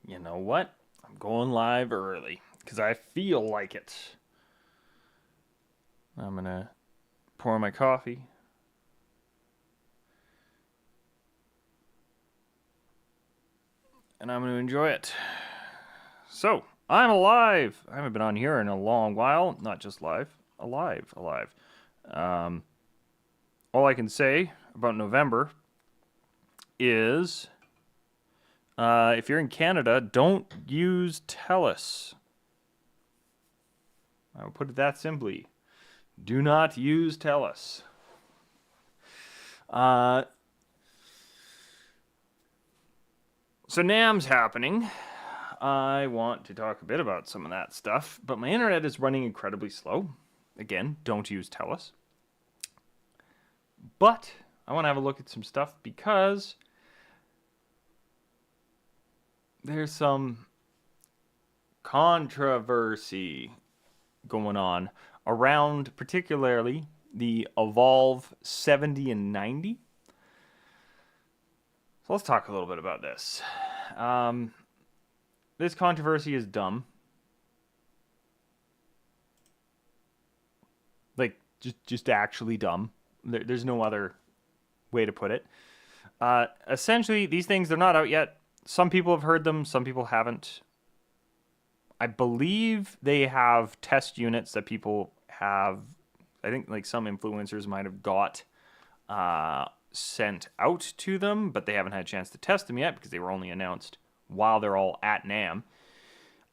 you know what? I'm going live early because I feel like it. I'm going to pour my coffee. And I'm going to enjoy it. So, I'm alive. I haven't been on here in a long while. Not just live. Alive. All I can say about November is if you're in Canada, don't use TELUS. I will put it that simply. Do not use TELUS. So NAMM's happening. I want to talk a bit about some of that stuff, but my internet is running incredibly slow. Again, don't use TELUS. But I want to have a look at some stuff because there's some controversy going on around particularly the Evolve 70 and 90. So let's talk a little bit about this. This controversy is dumb. Like, just actually dumb. There's no other way to put it. Essentially, these things, they're not out yet. Some people have heard them, some people haven't. I believe they have test units that people have. I think like some influencers might have got sent out to them, but they haven't had a chance to test them yet because they were only announced while they're all at NAMM.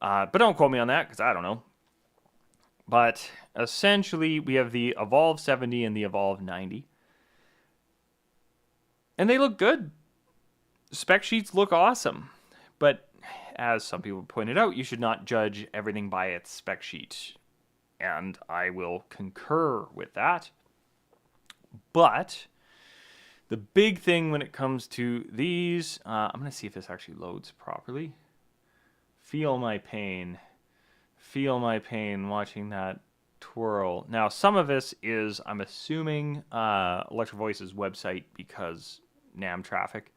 But don't quote me on that because I don't know. But essentially, we have the Evolve 70 and the Evolve 90. And they look good. Spec sheets look awesome. But as some people pointed out, you should not judge everything by its spec sheet. And I will concur with that. But the big thing when it comes to these, I'm going to see if this actually loads properly. Feel my pain watching that twirl. Now, some of this is, I'm assuming, Electro Voice's website because NAMM traffic.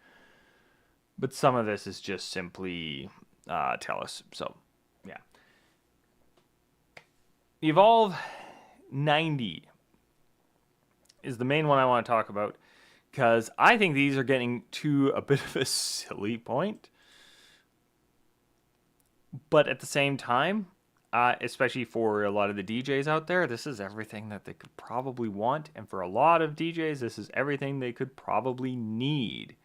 But some of this is just simply TELUS. So, yeah. The Evolve 90 is the main one I want to talk about because I think these are getting to a bit of a silly point. But at the same time, especially for a lot of the DJs out there, this is everything that they could probably want. And for a lot of DJs, this is everything they could probably need.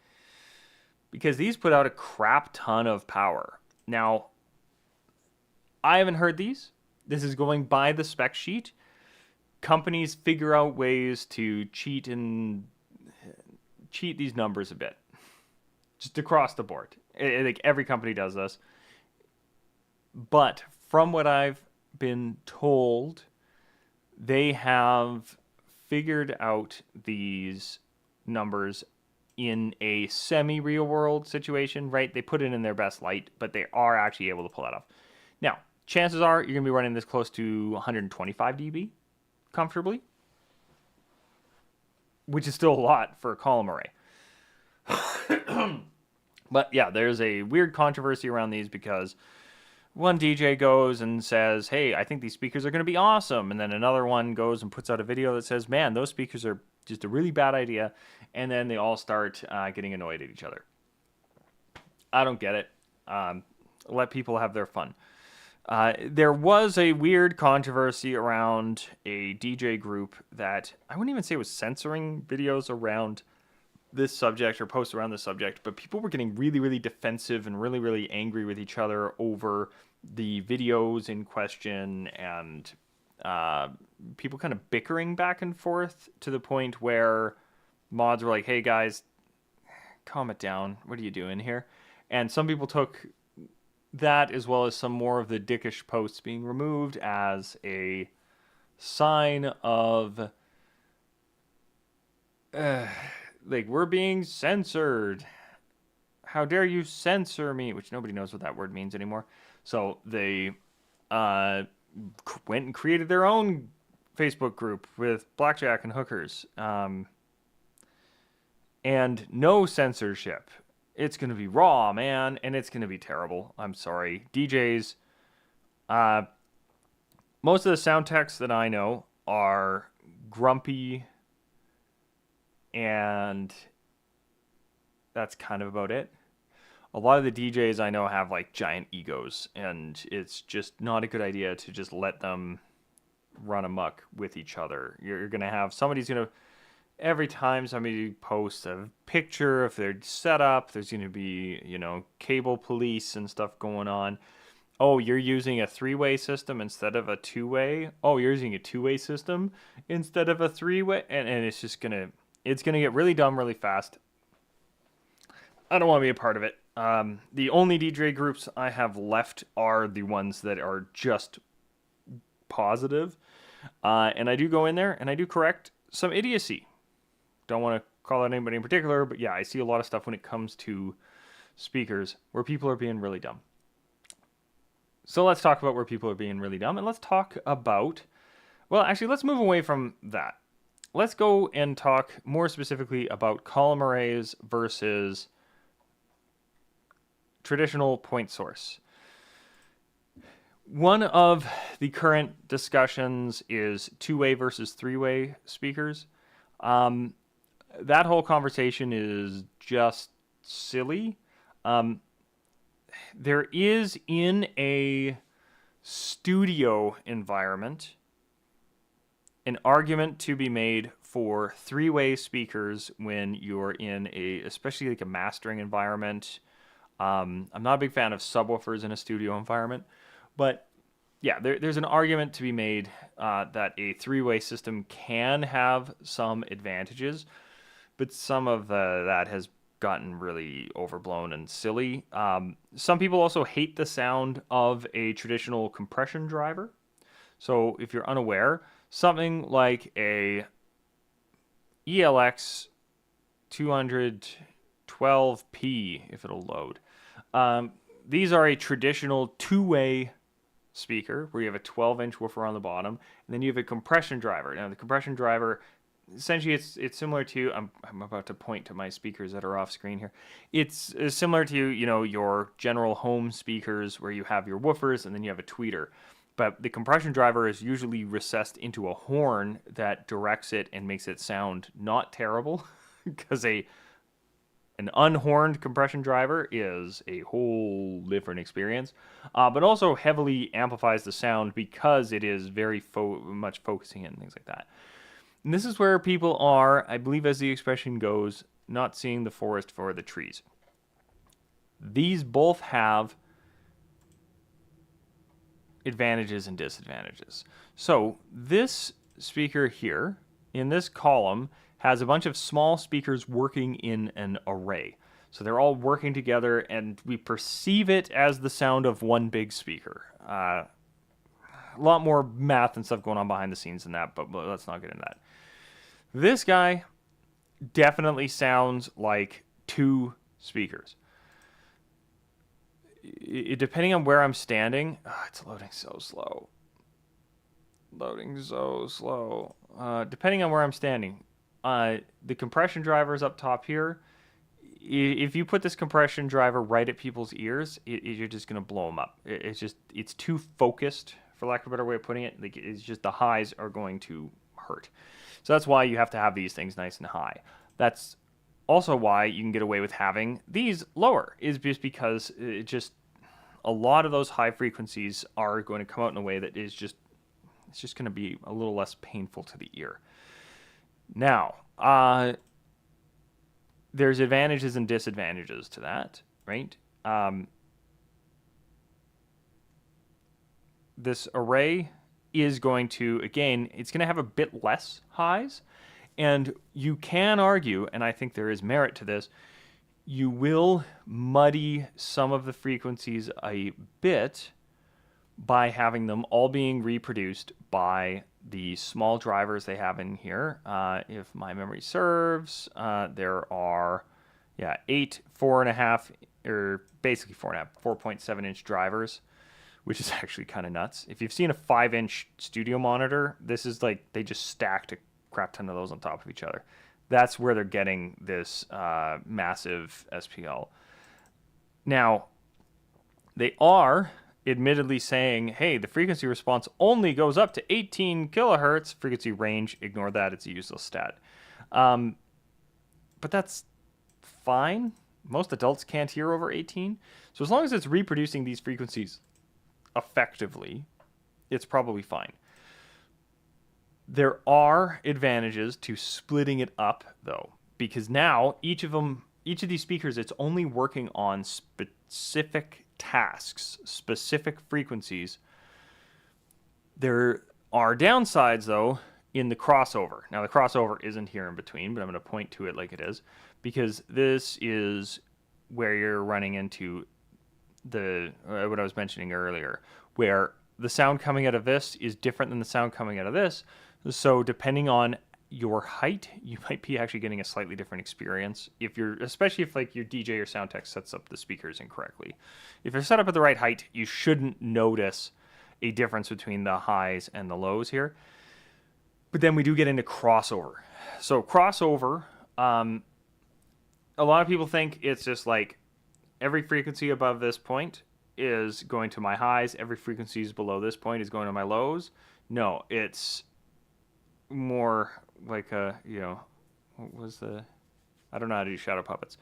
Because these put out a crap ton of power. Now, I haven't heard these. This is going by the spec sheet. Companies figure out ways to cheat these numbers a bit. Just across the board. Like every company does this. But from what I've been told, they have figured out these numbers in a semi-real world situation, right? They put it in their best light, but they are actually able to pull that off. Now, chances are you're going to be running this close to 125 dB comfortably, which is still a lot for a column array. But yeah, there's a weird controversy around these because one DJ goes and says, hey, I think these speakers are going to be awesome. And then another one goes and puts out a video that says, man, those speakers are just a really bad idea. And then they all start getting annoyed at each other. I don't get it. Let people have their fun. There was a weird controversy around a DJ group that I wouldn't even say was censoring videos around this subject or posts around this subject, but people were getting really, really defensive and really, really angry with each other over the videos in question and people kind of bickering back and forth to the point where mods were like, hey guys, calm it down. What are you doing here? And some people took that as well as some more of the dickish posts being removed as a sign of like, we're being censored. How dare you censor me? Which nobody knows what that word means anymore. So they went and created their own Facebook group with blackjack and hookers. And no censorship. It's going to be raw, man, and it's going to be terrible. I'm sorry. DJs, most of the sound techs that I know are grumpy, and that's kind of about it. A lot of the DJs I know have like giant egos, and it's just not a good idea to just let them run amok with each other. You're going to have somebody's going to every time somebody posts a picture of their setup, there's going to be, cable police and stuff going on. Oh, you're using a three-way system instead of a two-way. Oh, you're using a two-way system instead of a three-way. And it's just it's gonna get really dumb really fast. I don't want to be a part of it. The only DJ groups I have left are the ones that are just positive. And I do go in there and I do correct some idiocy. Don't want to call out anybody in particular, but yeah, I see a lot of stuff when it comes to speakers where people are being really dumb. So let's talk about where people are being really dumb, and let's talk about, well, actually, let's move away from that. Let's go and talk more specifically about column arrays versus traditional point source. One of the current discussions is two-way versus three-way speakers. That whole conversation is just silly. There is in a studio environment an argument to be made for three-way speakers when you're in especially like a mastering environment. I'm not a big fan of subwoofers in a studio environment, but yeah, there's an argument to be made that a three-way system can have some advantages, but some of that has gotten really overblown and silly. Some people also hate the sound of a traditional compression driver. So if you're unaware, something like a ELX 212P, if it'll load. These are a traditional two-way speaker where you have a 12-inch woofer on the bottom, and then you have a compression driver. Now, the compression driver, essentially, it's similar to, I'm about to point to my speakers that are off screen here. It's similar to, your general home speakers where you have your woofers and then you have a tweeter. But the compression driver is usually recessed into a horn that directs it and makes it sound not terrible, because an unhorned compression driver is a whole different experience, but also heavily amplifies the sound because it is very much focusing in and things like that. And this is where people are, I believe as the expression goes, not seeing the forest for the trees. These both have advantages and disadvantages. So this speaker here in this column has a bunch of small speakers working in an array. So they're all working together and we perceive it as the sound of one big speaker. A lot more math and stuff going on behind the scenes than that, but let's not get into that. This guy definitely sounds like two speakers. Depending on where I'm standing, it's loading so slow. Depending on where I'm standing, the compression driver is up top here. If you put this compression driver right at people's ears, you're just going to blow them up. It's too focused, for lack of a better way of putting it. It's just the highs are going to hurt. So that's why you have to have these things nice and high. That's also why you can get away with having these lower, is just because a lot of those high frequencies are going to come out in a way that it's just going to be a little less painful to the ear. Now, there's advantages and disadvantages to that, right? This array is going to, again, it's going to have a bit less highs, and you can argue, and I think there is merit to this, you will muddy some of the frequencies a bit by having them all being reproduced by the small drivers they have in here. If my memory serves, there are 8 4.5, or basically 4.5, 4.7-inch drivers, which is actually kind of nuts. If you've seen a 5-inch studio monitor, this is like they just stacked a crap ton of those on top of each other. That's where they're getting this massive SPL. Now, they are admittedly saying, hey, the frequency response only goes up to 18 kilohertz. Frequency range, ignore that. It's a useless stat. But that's fine. Most adults can't hear over 18. So as long as it's reproducing these frequencies effectively, it's probably fine. There are advantages to splitting it up, though, because now each of these speakers, it's only working on specific tasks, specific frequencies. There are downsides, though, in the crossover. Now, the crossover isn't here in between, but I'm going to point to it like it is, because this is where you're running into the what I was mentioning earlier, where the sound coming out of this is different than the sound coming out of this. So depending on your height, you might be actually getting a slightly different experience. Especially if like your DJ or sound tech sets up the speakers incorrectly. If they're set up at the right height, you shouldn't notice a difference between the highs and the lows here. But then we do get into crossover. So crossover, a lot of people think it's just like every frequency above this point is going to my highs. Every frequency below this point is going to my lows. No, it's more like what was I don't know how to do shadow puppets.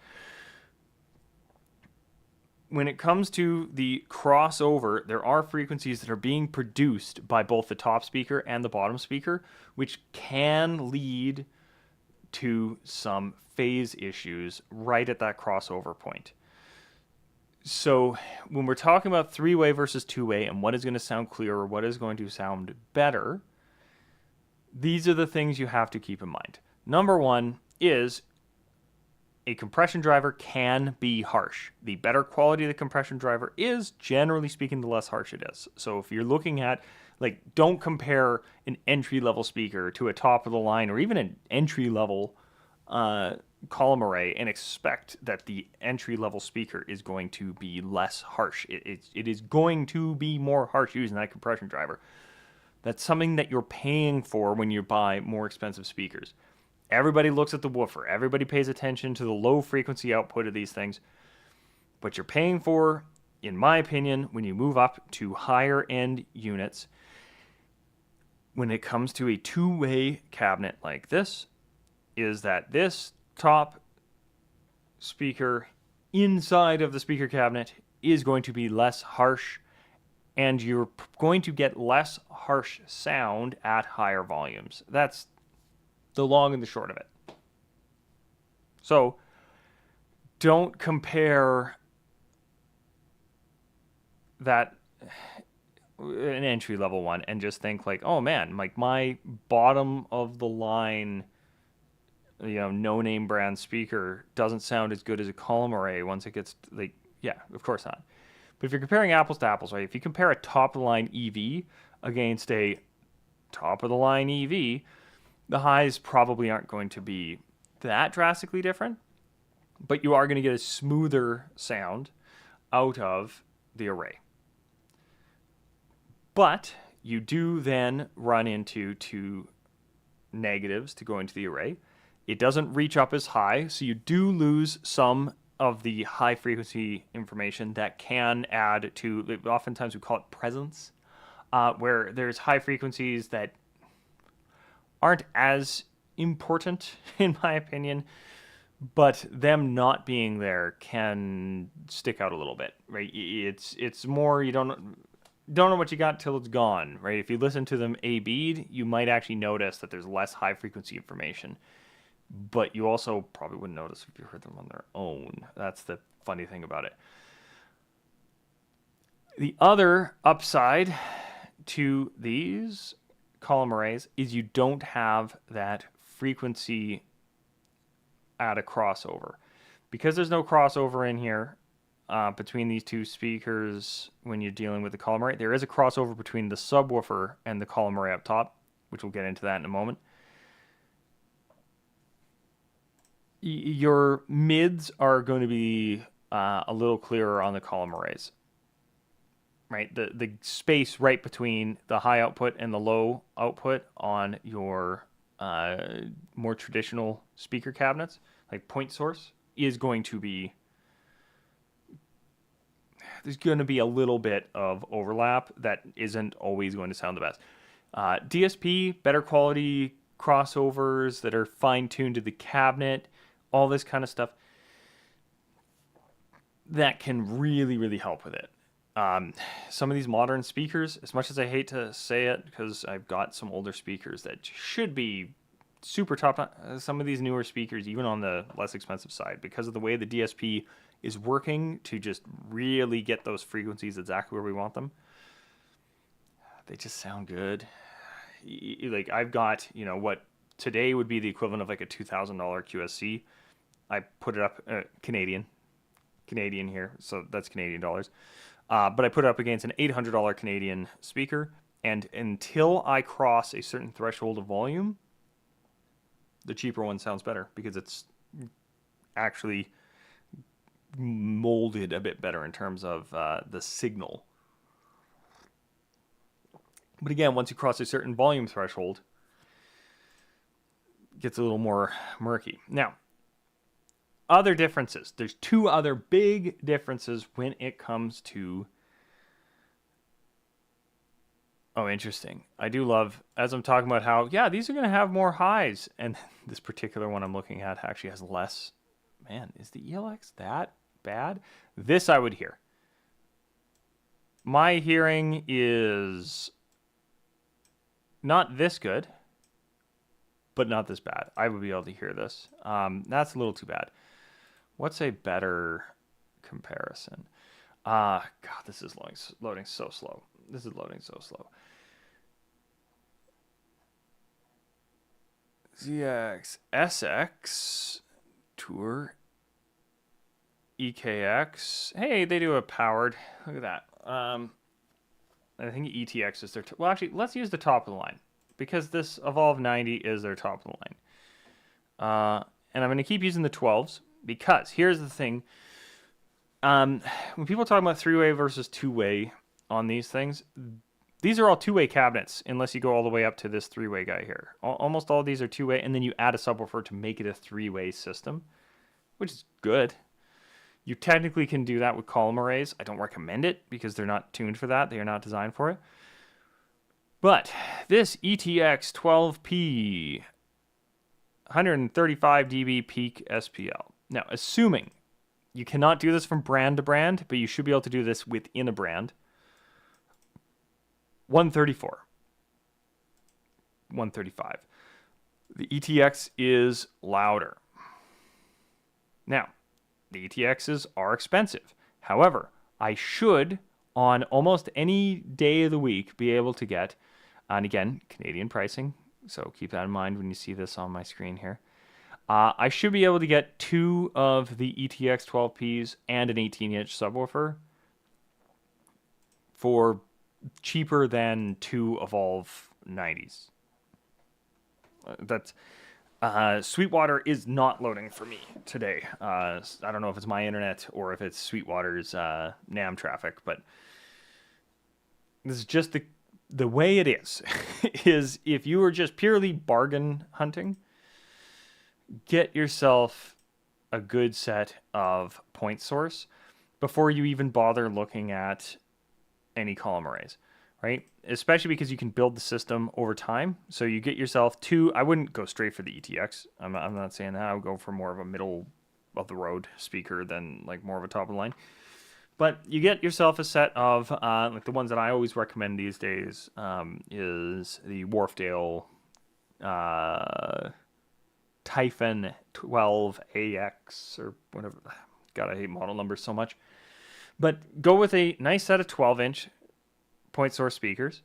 When it comes to the crossover, there are frequencies that are being produced by both the top speaker and the bottom speaker, which can lead to some phase issues right at that crossover point. So when we're talking about three-way versus two-way and what is going to sound clearer, what is going to sound better, these are the things you have to keep in mind. Number one is a compression driver can be harsh. The better quality of the compression driver is, generally speaking, the less harsh it is. So if you're looking at, don't compare an entry-level speaker to a top-of-the-line or even an entry-level column array and expect that the entry-level speaker is going to be less harsh. It is going to be more harsh using that compression driver. That's something that you're paying for when you buy more expensive speakers. Everybody looks at the woofer. Everybody pays attention to the low frequency output of these things. But you're paying for, in my opinion, when you move up to higher end units, when it comes to a two-way cabinet like this, is that this top speaker inside of the speaker cabinet is going to be less harsh, and you're going to get less harsh sound at higher volumes. That's the long and the short of it. So don't compare that an entry level one and just think like, oh man, like my bottom of the line, no name brand speaker doesn't sound as good as a column array once it gets yeah, of course not. But if you're comparing apples to apples, right? If you compare a top of the line EV against a top of the line EV, the highs probably aren't going to be that drastically different, but you are going to get a smoother sound out of the array. But you do then run into two negatives to go into the array. It doesn't reach up as high, so you do lose some of the high frequency information that can add to, oftentimes we call it presence, where there's high frequencies that aren't as important, in my opinion, but them not being there can stick out a little bit, right? It's more, you don't know what you got till it's gone, right? If you listen to them A-B'd, you might actually notice that there's less high frequency information, but you also probably wouldn't notice if you heard them on their own. That's the funny thing about it. The other upside to these column arrays is you don't have that frequency at a crossover. Because there's no crossover in here between these two speakers when you're dealing with the column array, there is a crossover between the subwoofer and the column array up top, which we'll get into that in a moment. Your mids are going to be a little clearer on the column arrays. Right, the space right between the high output and the low output on your more traditional speaker cabinets, like point source, is going to be there's going to be a little bit of overlap that isn't always going to sound the best. DSP, better quality crossovers that are fine-tuned to the cabinet, all this kind of stuff, that can really, really help with it. Some of these modern speakers, as much as I hate to say it, because I've got some older speakers that should be super top, some of these newer speakers, even on the less expensive side, because of the way the DSP is working to just really get those frequencies exactly where we want them, they just sound good. Like, I've got, what today would be the equivalent of like a $2,000 QSC. I put it up, Canadian here, so that's Canadian dollars. But I put it up against an $800 Canadian speaker, and until I cross a certain threshold of volume, the cheaper one sounds better because it's actually molded a bit better in terms of the signal. But again, once you cross a certain volume threshold, it gets a little more murky. Now, other differences. There's two other big differences when it comes to... Oh, interesting. I do love, as I'm talking about how, yeah, these are going to have more highs. And this particular one I'm looking at actually has less. Man, is the ELX that bad? This I would hear. My hearing is not this good, but not this bad. I would be able to hear this. That's a little too bad. What's a better comparison? God, this is loading so slow. This is loading so slow. ZX, SX, Tour, EKX. Hey, they do a powered. Look at that. I think ETX is their... well, actually, let's use the top of the line, because this Evolve 90 is their top of the line. And I'm going to keep using the 12s, because here's the thing. When people talk about three-way versus two-way on these things, these are all two-way cabinets, unless you go all the way up to this three-way guy here. Almost all of these are two-way, and then you add a subwoofer to make it a three-way system, which is good. You technically can do that with column arrays. I don't recommend it because they're not tuned for that. They are not designed for it. But this ETX 12P 135 dB peak SPL. Now, assuming you cannot do this from brand to brand, but you should be able to do this within a brand. 134. 135. The ETX is louder. Now, the ETXs are expensive. However, I should, on almost any day of the week, be able to get, and again, Canadian pricing, so keep that in mind when you see this on my screen here. I should be able to get two of the ETX 12Ps and an 18-inch subwoofer for cheaper than two Evolve 90s. That's... Sweetwater is not loading for me today. I don't know if it's my internet or if it's Sweetwater's NAM traffic, but this is just the way it is. Is if you were just purely bargain hunting, get yourself a good set of point source before you even bother looking at any column arrays, right? Especially because you can build the system over time. So you get yourself two. I wouldn't go straight for the ETX. I'm not saying that. I would go for more of a middle of the road speaker than like more of a top of the line. But you get yourself a set of like the ones that I always recommend these days is the Wharfedale Typhon 12AX or whatever. God, I hate model numbers so much. But go with a nice set of 12-inch point source speakers,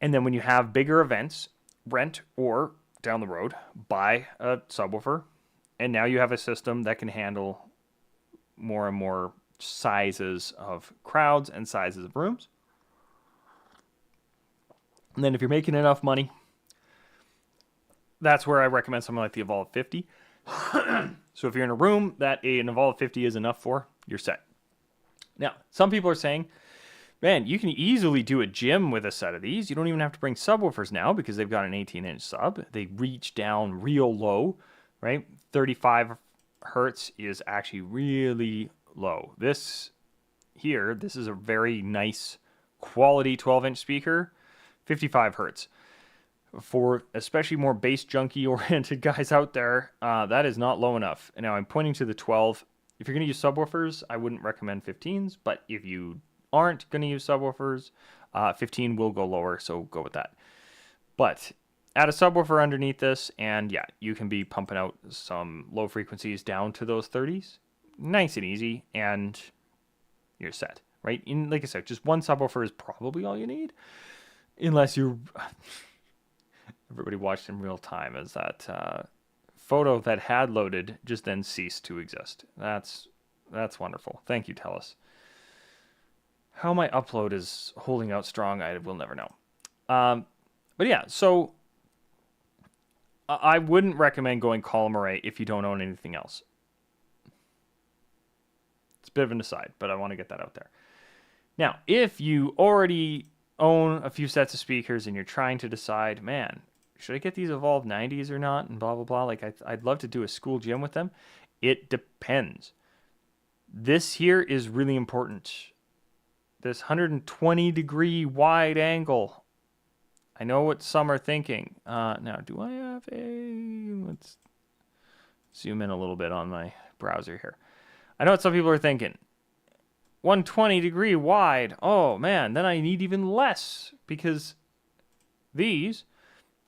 and then when you have bigger events, rent or down the road buy a subwoofer, and now you have a system that can handle more and more sizes of crowds and sizes of rooms. And then if you're making enough money, that's where I recommend something like the Evolve 50. So if you're in a room that an Evolve 50 is enough for, you're set. Now, some people are saying, man, you can easily do a gym with a set of these. You don't even have to bring subwoofers now because they've got an 18-inch sub. They reach down real low, right? 35 hertz is actually really low. This here, this is a very nice quality 12-inch speaker, 55 hertz. For especially more bass junkie oriented guys out there, that is not low enough. And now I'm pointing to the 12. If you're going to use subwoofers, I wouldn't recommend 15s, but if you aren't going to use subwoofers, 15 will go lower, so go with that. But add a subwoofer underneath this, and yeah, you can be pumping out some low frequencies down to those 30s. Nice and easy, and you're set, right? And like I said, just one subwoofer is probably all you need, unless you're... Everybody watched in real time as that photo that had loaded just then ceased to exist. That's wonderful. Thank you, TELUS. How my upload is holding out strong, I will never know. But yeah, so I wouldn't recommend going column array if you don't own anything else. It's a bit of an aside, but I want to get that out there. Now, if you already own a few sets of speakers and you're trying to decide, man, should I get these Evolve 90s or not? And blah, blah, blah. Like, I'd love to do a school gym with them. It depends. This here is really important. This 120-degree wide angle. I know what some are thinking. Now, do I have a... Let's zoom in a little bit on my browser here. I know what some people are thinking. 120-degree wide. Oh, man, then I need even less. Because these...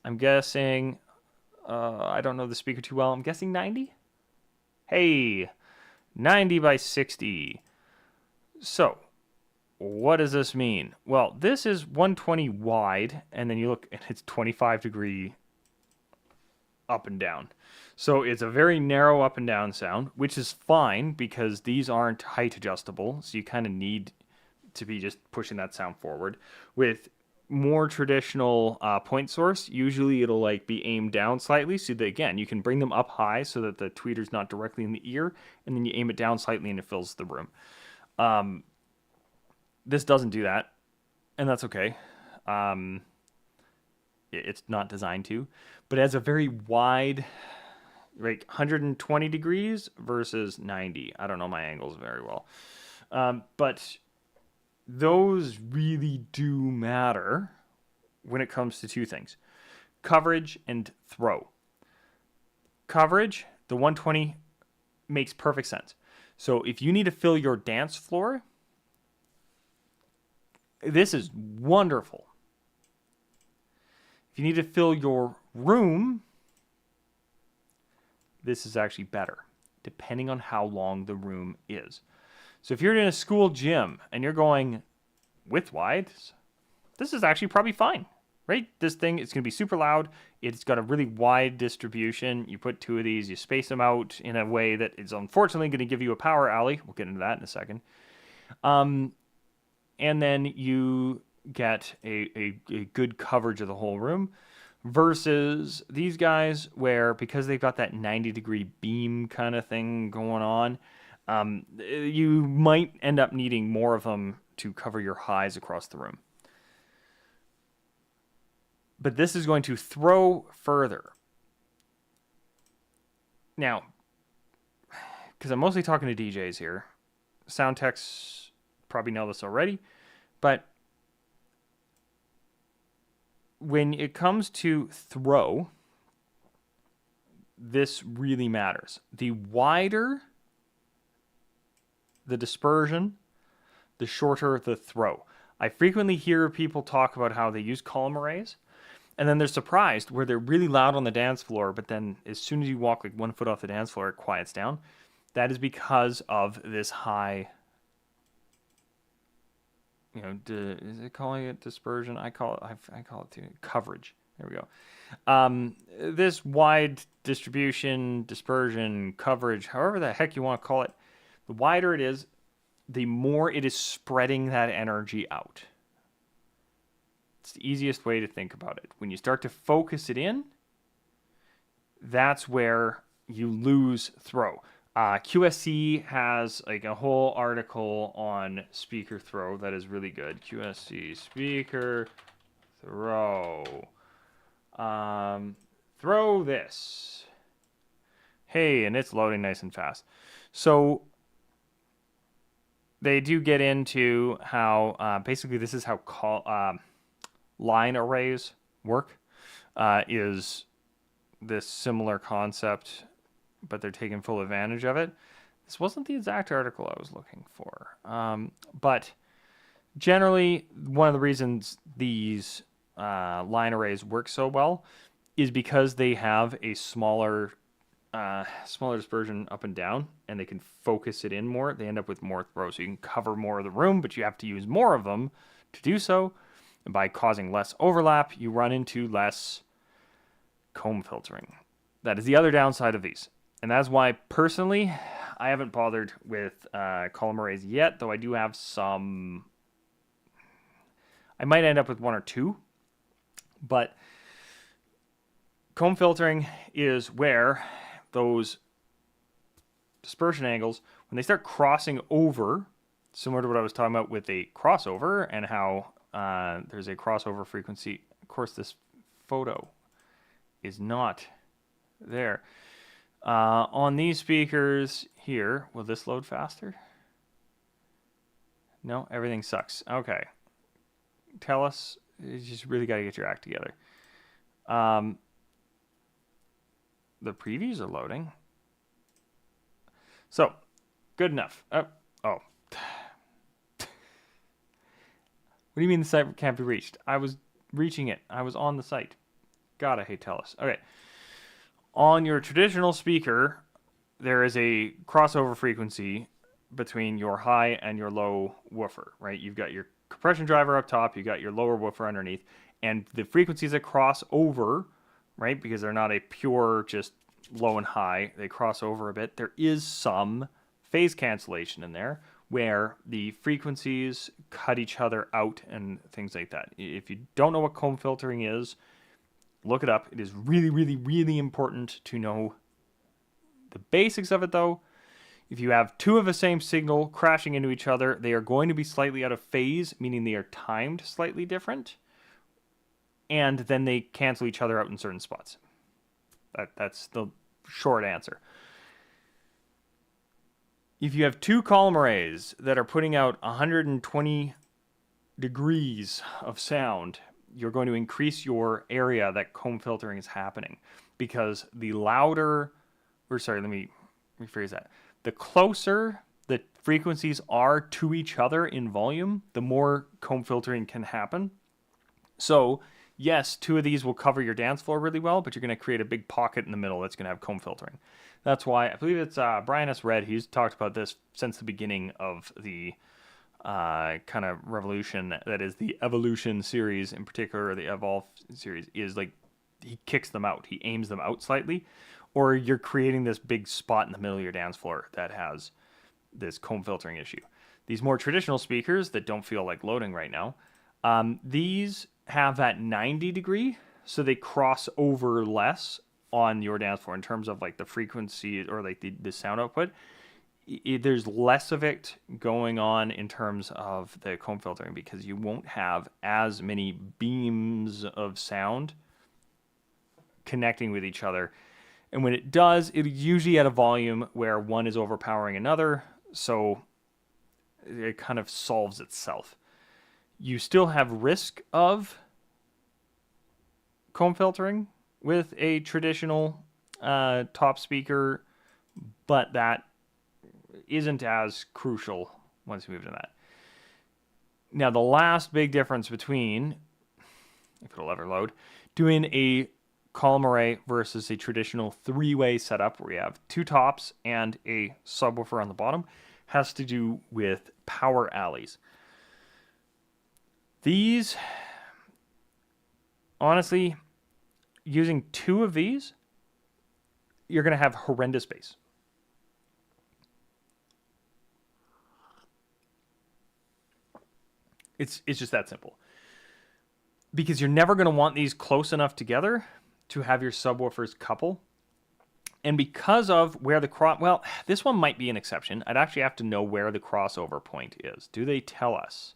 I'm guessing, I don't know the speaker too well. I'm guessing 90? Hey, 90 by 60. So, what does this mean? Well, this is 120 wide, and then you look, and it's 25-degree up and down. So it's a very narrow up and down sound, which is fine because these aren't height adjustable. So you kind of need to be just pushing that sound forward. With more traditional point source, usually it'll like be aimed down slightly so that, again, you can bring them up high so that the tweeter's not directly in the ear, and then you aim it down slightly and it fills the room. This doesn't do that, and that's okay. It's not designed to, but it has a very wide, like 120 degrees versus 90. I don't know my angles very well, but those really do matter when it comes to two things: coverage and throw. Coverage, the 120 makes perfect sense. So if you need to fill your dance floor, this is wonderful. If you need to fill your room, this is actually better, depending on how long the room is. So if you're in a school gym and you're going width wide, this is actually probably fine, right? This thing is going to be super loud. It's got a really wide distribution. You put two of these, you space them out in a way that is unfortunately going to give you a power alley. We'll get into that in a second. And then you get a good coverage of the whole room versus these guys where, because they've got that 90-degree beam kind of thing going on, you might end up needing more of them to cover your highs across the room. But this is going to throw further. Now, because I'm mostly talking to DJs here, sound techs probably know this already, but when it comes to throw, this really matters. The wider the dispersion, the shorter the throw. I frequently hear people talk about how they use column arrays, and then they're surprised where they're really loud on the dance floor, but then as soon as you walk like 1 foot off the dance floor, it quiets down. That is because of this high, is it calling it dispersion? I call it too, coverage. There we go. This wide distribution, dispersion, coverage, however the heck you want to call it, the wider it is, the more it is spreading that energy out. It's the easiest way to think about it. When you start to focus it in, that's where you lose throw. QSC has like a whole article on speaker throw that is really good. QSC speaker throw. Throw this. Hey, and it's loading nice and fast. So they do get into how basically this is how line arrays work. Is this similar concept, but they're taking full advantage of it. This wasn't the exact article I was looking for, but generally, one of the reasons these line arrays work so well is because they have a smaller dispersion up and down, and they can focus it in more. They end up with more throws, so you can cover more of the room, but you have to use more of them to do so. And by causing less overlap, you run into less comb filtering. That is the other downside of these. And that's why, personally, I haven't bothered with column arrays yet, though I do have some. I might end up with one or two, but comb filtering is where those dispersion angles, when they start crossing over, similar to what I was talking about with a crossover and how there's a crossover frequency. Of course, this photo is not there. On these speakers here, will this load faster? No, everything sucks. Okay. Tell us, you just really got to get your act together. The previews are loading. So, good enough. Oh. What do you mean the site can't be reached? I was reaching it. I was on the site. God, I hate TELUS. Okay. On your traditional speaker, there is a crossover frequency between your high and your low woofer, right? You've got your compression driver up top, you've got your lower woofer underneath, and the frequencies that cross over, right, because they're not a pure just low and high, they cross over a bit. There is some phase cancellation in there where the frequencies cut each other out and things like that. If you don't know what comb filtering is, look it up. It is really, really, really important to know the basics of it, though. If you have two of the same signal crashing into each other, they are going to be slightly out of phase, meaning they are timed slightly different, and then they cancel each other out in certain spots. That's the short answer. If you have two column arrays that are putting out 120 degrees of sound, you're going to increase your area that comb filtering is happening, because the louder, or sorry, let me rephrase that. The closer the frequencies are to each other in volume, the more comb filtering can happen. So, yes, two of these will cover your dance floor really well, but you're going to create a big pocket in the middle that's going to have comb filtering. That's why, I believe it's Brian S. Red, he's talked about this since the beginning of the kind of revolution that is the Evolution series in particular, or the Evolve series, is like he kicks them out. He aims them out slightly, or you're creating this big spot in the middle of your dance floor that has this comb filtering issue. These more traditional speakers that don't feel like loading right now, these have that 90 degree, so they cross over less on your dance floor in terms of like the frequency or like the sound output. There's less of it going on in terms of the comb filtering because you won't have as many beams of sound connecting with each other. And when it does, it's usually at a volume where one is overpowering another, so it kind of solves itself. You still have risk of comb filtering with a traditional top speaker, but that isn't as crucial once you move to that. Now, the last big difference between, if it'll ever load, doing a column array versus a traditional three-way setup where you have two tops and a subwoofer on the bottom has to do with power alleys. These, honestly, using two of these, you're going to have horrendous bass. It's just that simple. Because you're never going to want these close enough together to have your subwoofers couple. And because of where the well, this one might be an exception. I'd actually have to know where the crossover point is. Do they tell us?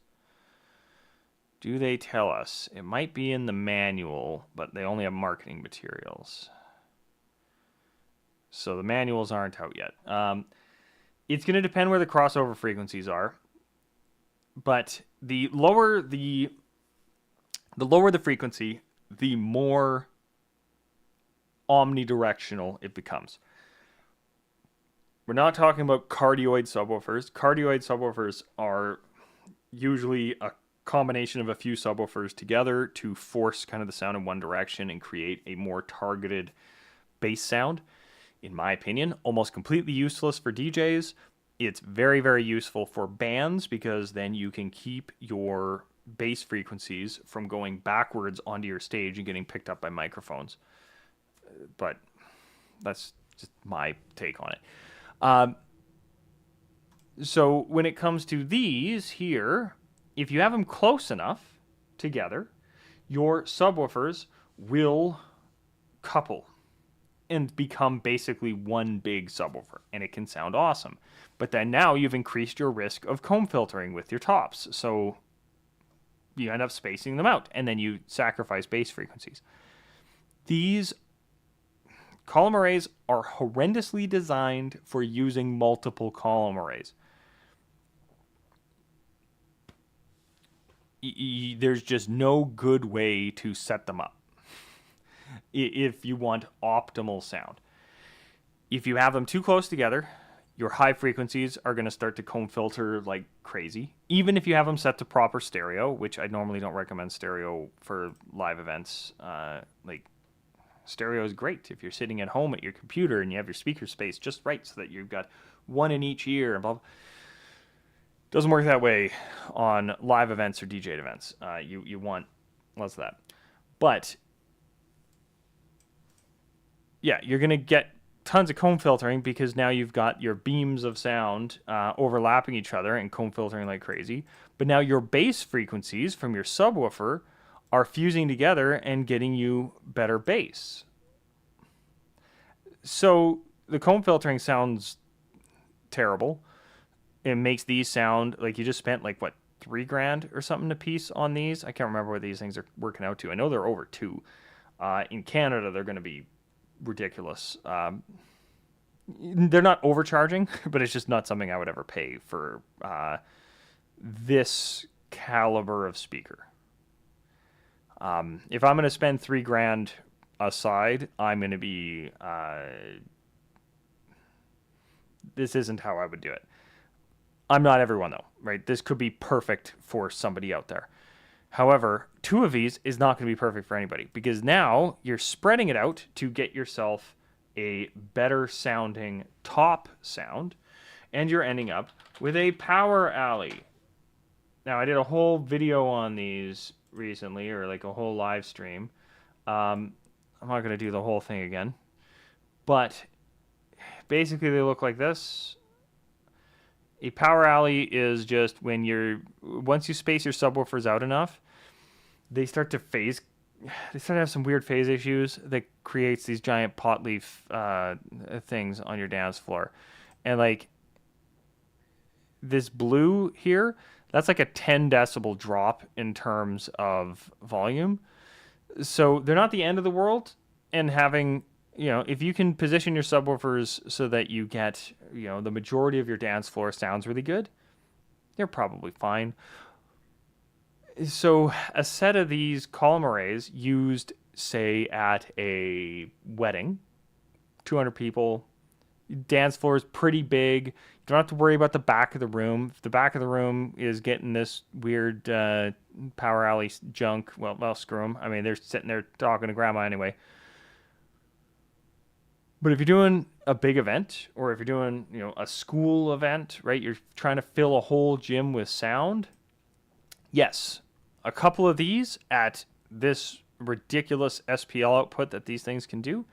It might be in the manual, but they only have marketing materials. So the manuals aren't out yet. It's going to depend where the crossover frequencies are. But the lower the frequency, the more omnidirectional it becomes. We're not talking about cardioid subwoofers. Cardioid subwoofers are usually a combination of a few subwoofers together to force kind of the sound in one direction and create a more targeted bass sound. In my opinion, almost completely useless for DJs. It's very, very useful for bands because then you can keep your bass frequencies from going backwards onto your stage and getting picked up by microphones. But that's just my take on it. So when it comes to these here, if you have them close enough together, your subwoofers will couple and become basically one big subwoofer, and it can sound awesome. But then now you've increased your risk of comb filtering with your tops, so you end up spacing them out, and then you sacrifice bass frequencies. These column arrays are horrendously designed for using multiple column arrays. There's just no good way to set them up if you want optimal sound. If you have them too close together, your high frequencies are going to start to comb filter like crazy. Even if you have them set to proper stereo, which I normally don't recommend stereo for live events. Stereo is great if you're sitting at home at your computer and you have your speaker space just right so that you've got one in each ear and blah, blah. Doesn't work that way on live events or DJ events. You want less of that. But yeah, you're going to get tons of comb filtering because now you've got your beams of sound overlapping each other and comb filtering like crazy. But now your bass frequencies from your subwoofer are fusing together and getting you better bass. So the comb filtering sounds terrible. It makes these sound like you just spent like what, $3,000 or something a piece on these. I can't remember what these things are working out to. I know they're over $2,000. In Canada, they're going to be ridiculous. They're not overcharging, but it's just not something I would ever pay for this caliber of speaker. If I'm going to spend $3,000 aside, I'm going to be, this isn't how I would do it. I'm not everyone though, right? This could be perfect for somebody out there. However, 2 of these is not going to be perfect for anybody because now you're spreading it out to get yourself a better sounding top sound, and you're ending up with a power alley. Now, I did a whole video on these recently, or like a whole live stream. I'm not going to do the whole thing again, but basically they look like this. A power alley is just when once you space your subwoofers out enough, they start to have some weird phase issues that creates these giant pot leaf things on your dance floor. And like this blue here, that's like a 10 decibel drop in terms of volume. So they're not the end of the world, and having, if you can position your subwoofers so that you get, the majority of your dance floor sounds really good, you're probably fine. So a set of these column arrays used, say, at a wedding, 200 people, dance floor is pretty big. You don't have to worry about the back of the room. If the back of the room is getting this weird power alley junk, well, screw them. I mean, they're sitting there talking to grandma anyway. But if you're doing a big event, or if you're doing, a school event, right? You're trying to fill a whole gym with sound. Yes, a couple of these at this ridiculous SPL output that these things can do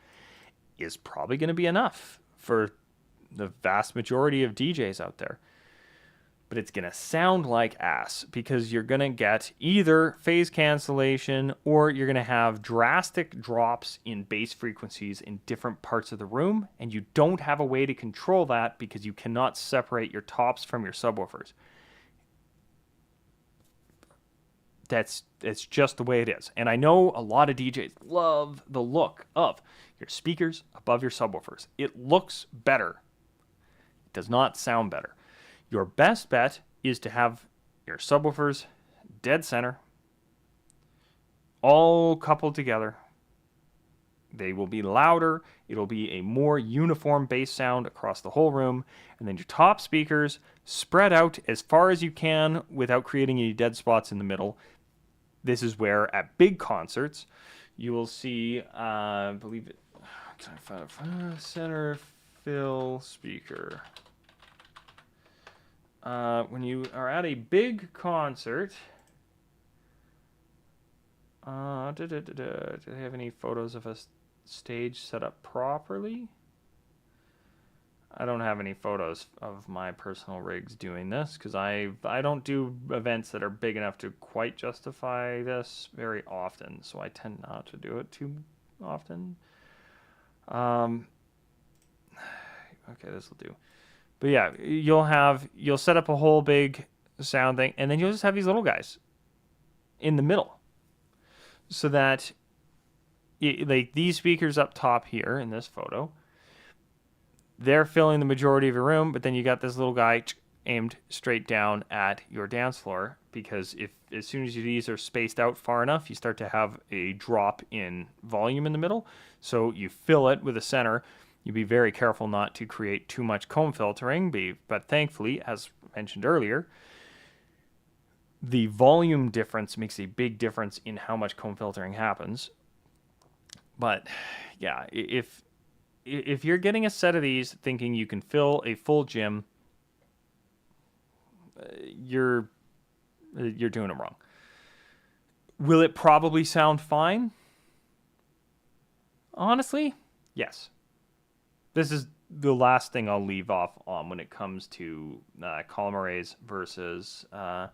is probably going to be enough for the vast majority of DJs out there. But it's going to sound like ass because you're going to get either phase cancellation or you're going to have drastic drops in bass frequencies in different parts of the room, and you don't have a way to control that because you cannot separate your tops from your subwoofers. It's just the way it is. And I know a lot of DJs love the look of your speakers above your subwoofers. It looks better. It does not sound better. Your best bet is to have your subwoofers dead center, all coupled together. They will be louder. It'll be a more uniform bass sound across the whole room. And then your top speakers spread out as far as you can without creating any dead spots in the middle. This is where at big concerts you will see, I believe it, center fill speaker. When you are at a big concert, do they have any photos of a stage set up properly? I don't have any photos of my personal rigs doing this because I don't do events that are big enough to quite justify this very often, so I tend not to do it too often. Okay, this will do. But yeah, you'll set up a whole big sound thing, and then you'll just have these little guys in the middle, so that like these speakers up top here in this photo, they're filling the majority of your room, but then you got this little guy aimed straight down at your dance floor, because if as soon as these are spaced out far enough, you start to have a drop in volume in the middle. So you fill it with a center. You be very careful not to create too much comb filtering, but thankfully, as mentioned earlier, the volume difference makes a big difference in how much comb filtering happens. But yeah, if you're getting a set of these thinking you can fill a full gym, you're doing it wrong. Will it probably sound fine? Honestly, yes. This is the last thing I'll leave off on when it comes to column arrays versus higher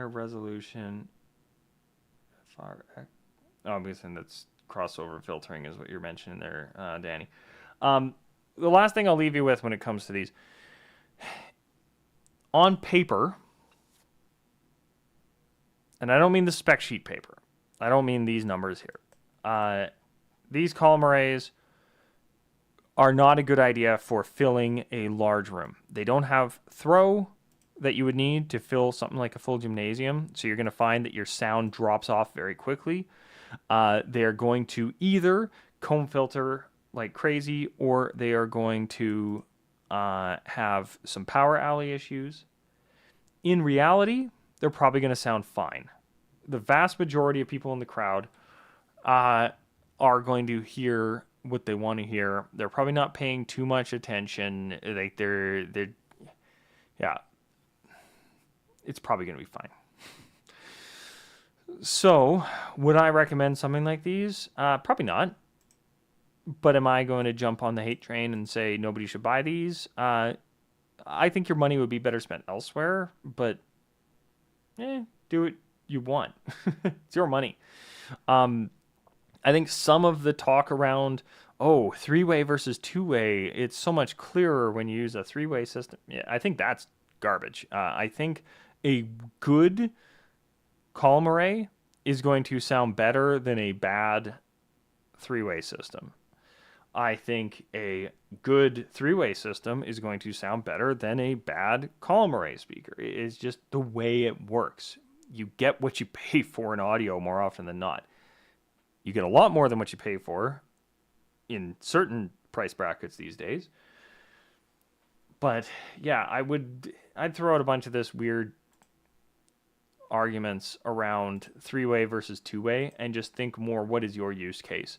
resolution. I'm guessing that's crossover filtering is what you're mentioning there, Danny. The last thing I'll leave you with when it comes to these, on paper, and I don't mean the spec sheet paper. I don't mean these numbers here. These column arrays are not a good idea for filling a large room. They don't have throw that you would need to fill something like a full gymnasium, so you're going to find that your sound drops off very quickly. They're going to either comb filter like crazy, or they are going to have some power alley issues. In reality, they're probably going to sound fine. The vast majority of people in the crowd are going to hear what they want to hear. They're probably not paying too much attention. Like yeah, it's probably going to be fine. So, would I recommend something like these? Probably not. But am I going to jump on the hate train and say nobody should buy these? I think your money would be better spent elsewhere, but do what you want. It's your money. I think some of the talk around, three-way versus two-way, it's so much clearer when you use a three-way system. Yeah, I think that's garbage. I think a good column array is going to sound better than a bad three-way system. I think a good three-way system is going to sound better than a bad column array speaker. It's just the way it works. You get what you pay for in audio more often than not. You get a lot more than what you pay for in certain price brackets these days. But yeah, I'd throw out a bunch of this weird arguments around three-way versus two-way and just think more, what is your use case?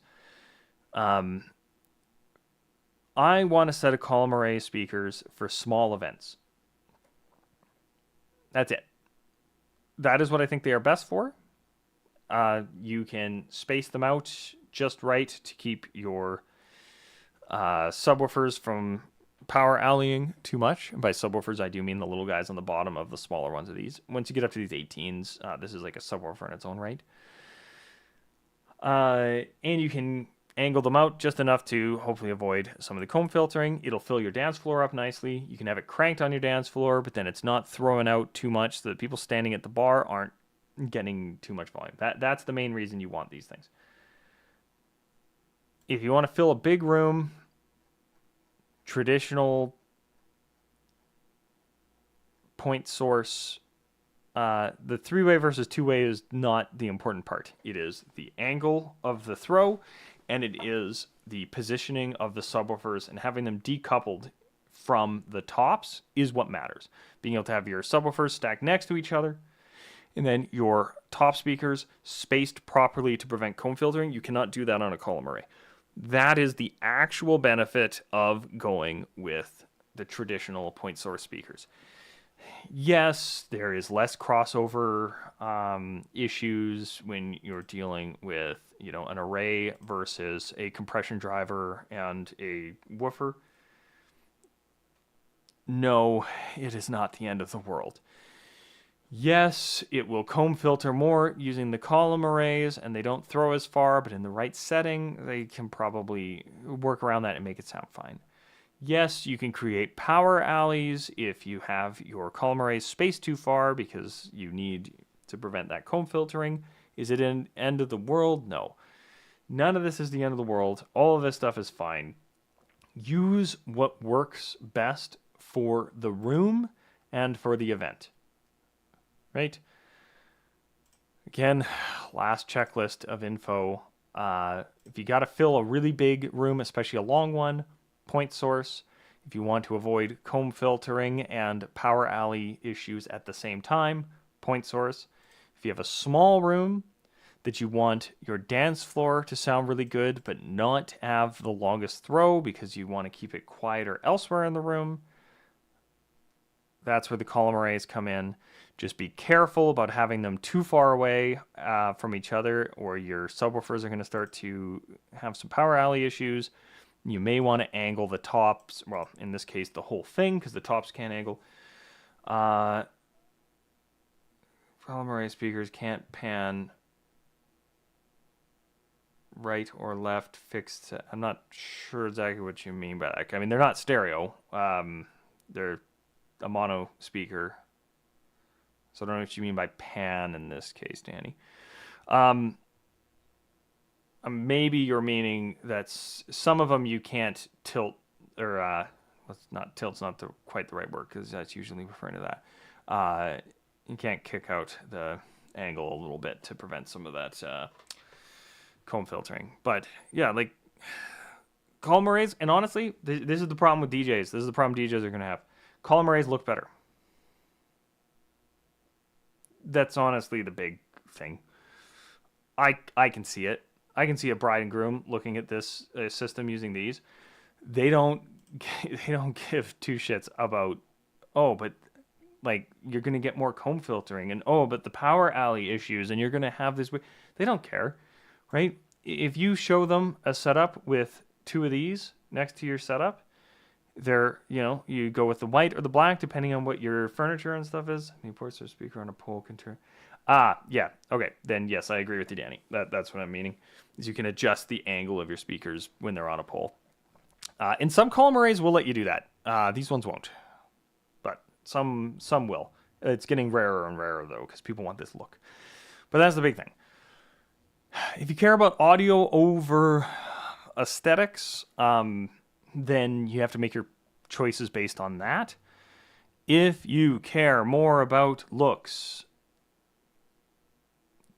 I want a set of column array speakers for small events. That's it. That is what I think they are best for. You can space them out just right to keep your subwoofers from power alleying too much. And by subwoofers, I do mean the little guys on the bottom of the smaller ones of these. Once you get up to these 18s, this is like a subwoofer in its own right. And you can angle them out just enough to hopefully avoid some of the comb filtering. It'll fill your dance floor up nicely. You can have it cranked on your dance floor, but then it's not throwing out too much so that people standing at the bar aren't getting too much volume. That's the main reason you want these things. If you want to fill a big room, traditional point source. The three-way versus two-way is not the important part. It is the angle of the throw, and it is the positioning of the subwoofers, and having them decoupled from the tops is what matters. Being able to have your subwoofers stacked next to each other, and then your top speakers spaced properly to prevent comb filtering. You cannot do that on a column array. That is the actual benefit of going with the traditional point source speakers. Yes, there is less crossover issues when you're dealing with, an array versus a compression driver and a woofer. No, it is not the end of the world. Yes, it will comb filter more using the column arrays, and they don't throw as far, but in the right setting, they can probably work around that and make it sound fine. Yes, you can create power alleys if you have your column arrays spaced too far because you need to prevent that comb filtering. Is it an end of the world? No. None of this is the end of the world. All of this stuff is fine. Use what works best for the room and for the event. Right? Again, last checklist of info. If you got to fill a really big room, especially a long one, point source. If you want to avoid comb filtering and power alley issues at the same time, point source. If you have a small room that you want your dance floor to sound really good, but not have the longest throw because you want to keep it quieter elsewhere in the room, that's where the column arrays come in. Just be careful about having them too far away from each other, or your subwoofers are going to start to have some power alley issues. You may want to angle the tops, well, in this case, the whole thing, because the tops can't angle. Column array speakers can't pan right or left fixed. I'm not sure exactly what you mean by that. I mean, they're not stereo. They're a mono speaker. So I don't know what you mean by pan in this case, Danny. Maybe you're meaning that some of them you can't tilt, or not tilt's not quite the right word because that's usually referring to that. You can't kick out the angle a little bit to prevent some of that comb filtering. But yeah, like column arrays, and honestly, this is the problem with DJs. This is the problem DJs are going to have. Column arrays look better. That's honestly the big thing. I can see it. I can see a bride and groom looking at this system using these. They don't give two shits about, but like you're going to get more comb filtering, and but the power alley issues, and you're going to have this. They don't care, right? If you show them a setup with two of these next to your setup, you go with the white or the black depending on what your furniture and stuff is. The ports or speaker on a pole can turn. Yeah. Okay. Then yes, I agree with you, Danny. That's what I'm meaning. Is you can adjust the angle of your speakers when they're on a pole. And some column arrays will let you do that. These ones won't, but some will. It's getting rarer and rarer though because people want this look. But that's the big thing. If you care about audio over aesthetics, then you have to make your choices based on that. If you care more about looks,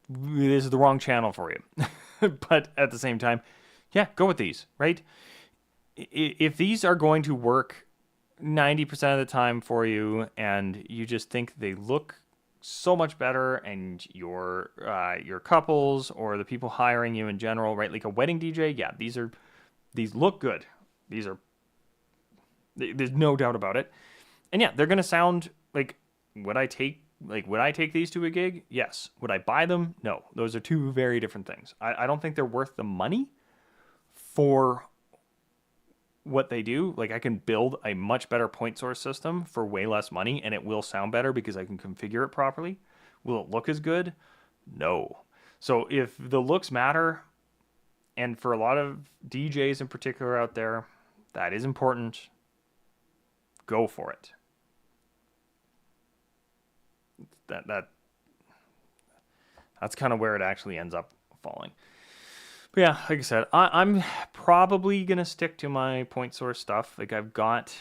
this is the wrong channel for you. But at the same time, yeah, go with these, right? If these are going to work 90% of the time for you and you just think they look so much better, and your couples or the people hiring you in general, right? Like a wedding DJ, yeah, these look good. There's no doubt about it. And yeah, they're going to sound like, would I take these to a gig? Yes. Would I buy them? No. Those are two very different things. I don't think they're worth the money for what they do. Like, I can build a much better point source system for way less money, and it will sound better because I can configure it properly. Will it look as good? No. So if the looks matter, and for a lot of DJs in particular out there, that is important, go for it. That's kind of where it actually ends up falling. But yeah, like I said, I'm probably gonna stick to my point source stuff. Like I've got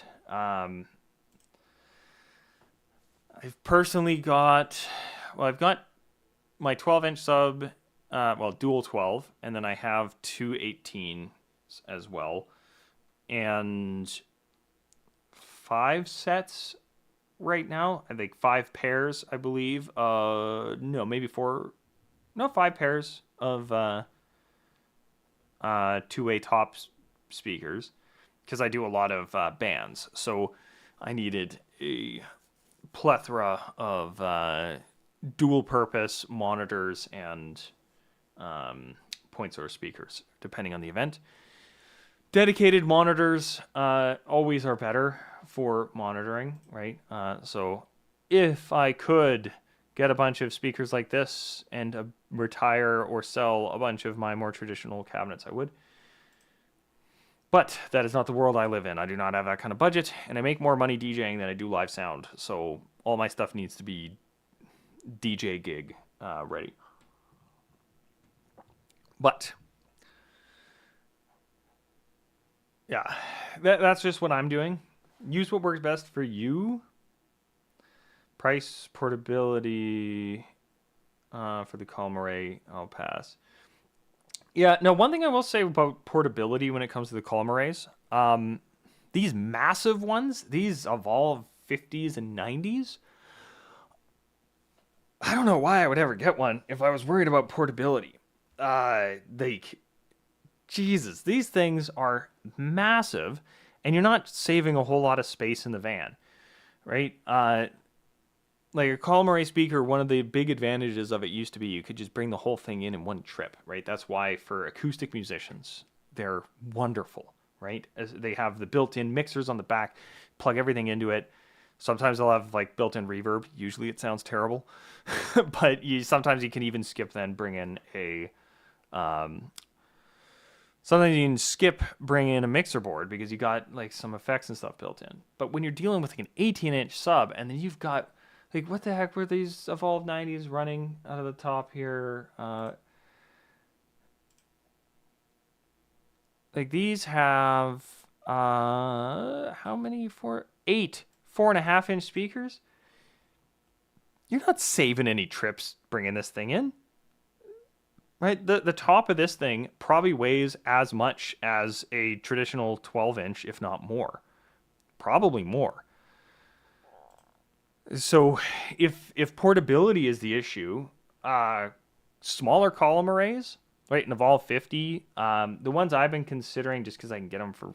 I've personally got, well, I've got my 12-inch sub, well, dual 12, and then I have two 18s as well, and 5 sets right now. I think 5 pairs, I believe. No, maybe four. No, 5 pairs of two-way top speakers because I do a lot of bands. So I needed a plethora of dual-purpose monitors and point source speakers, depending on the event. Dedicated monitors always are better for monitoring, right? So if I could get a bunch of speakers like this and retire or sell a bunch of my more traditional cabinets, I would. But that is not the world I live in. I do not have that kind of budget, and I make more money DJing than I do live sound. So all my stuff needs to be DJ gig ready. But yeah, that's just what I'm doing. Use what works best for you. Price, portability for the column array, I'll pass. Yeah, no, one thing I will say about portability when it comes to the column arrays, these massive ones, these Evolve 50s and 90s, I don't know why I would ever get one if I was worried about portability. Jesus, these things are massive, and you're not saving a whole lot of space in the van, right? Like a column array speaker, one of the big advantages of it used to be you could just bring the whole thing in one trip, right? That's why for acoustic musicians, they're wonderful, right? As they have the built-in mixers on the back, plug everything into it. Sometimes they'll have like built-in reverb. Usually it sounds terrible, but sometimes you can even skip then bring in a sometimes you can skip bring in a mixer board because you got like some effects and stuff built in. But when you're dealing with like an 18-inch sub and then you've got like what the heck were these Evolve 90s running out of the top here? Like these have how many? 8 4.5-inch speakers. You're not saving any trips bringing this thing in. Right, the top of this thing probably weighs as much as a traditional 12-inch, if not more. Probably more. So, if portability is the issue, smaller column arrays, right? An Evolve 50, the ones I've been considering just because I can get them for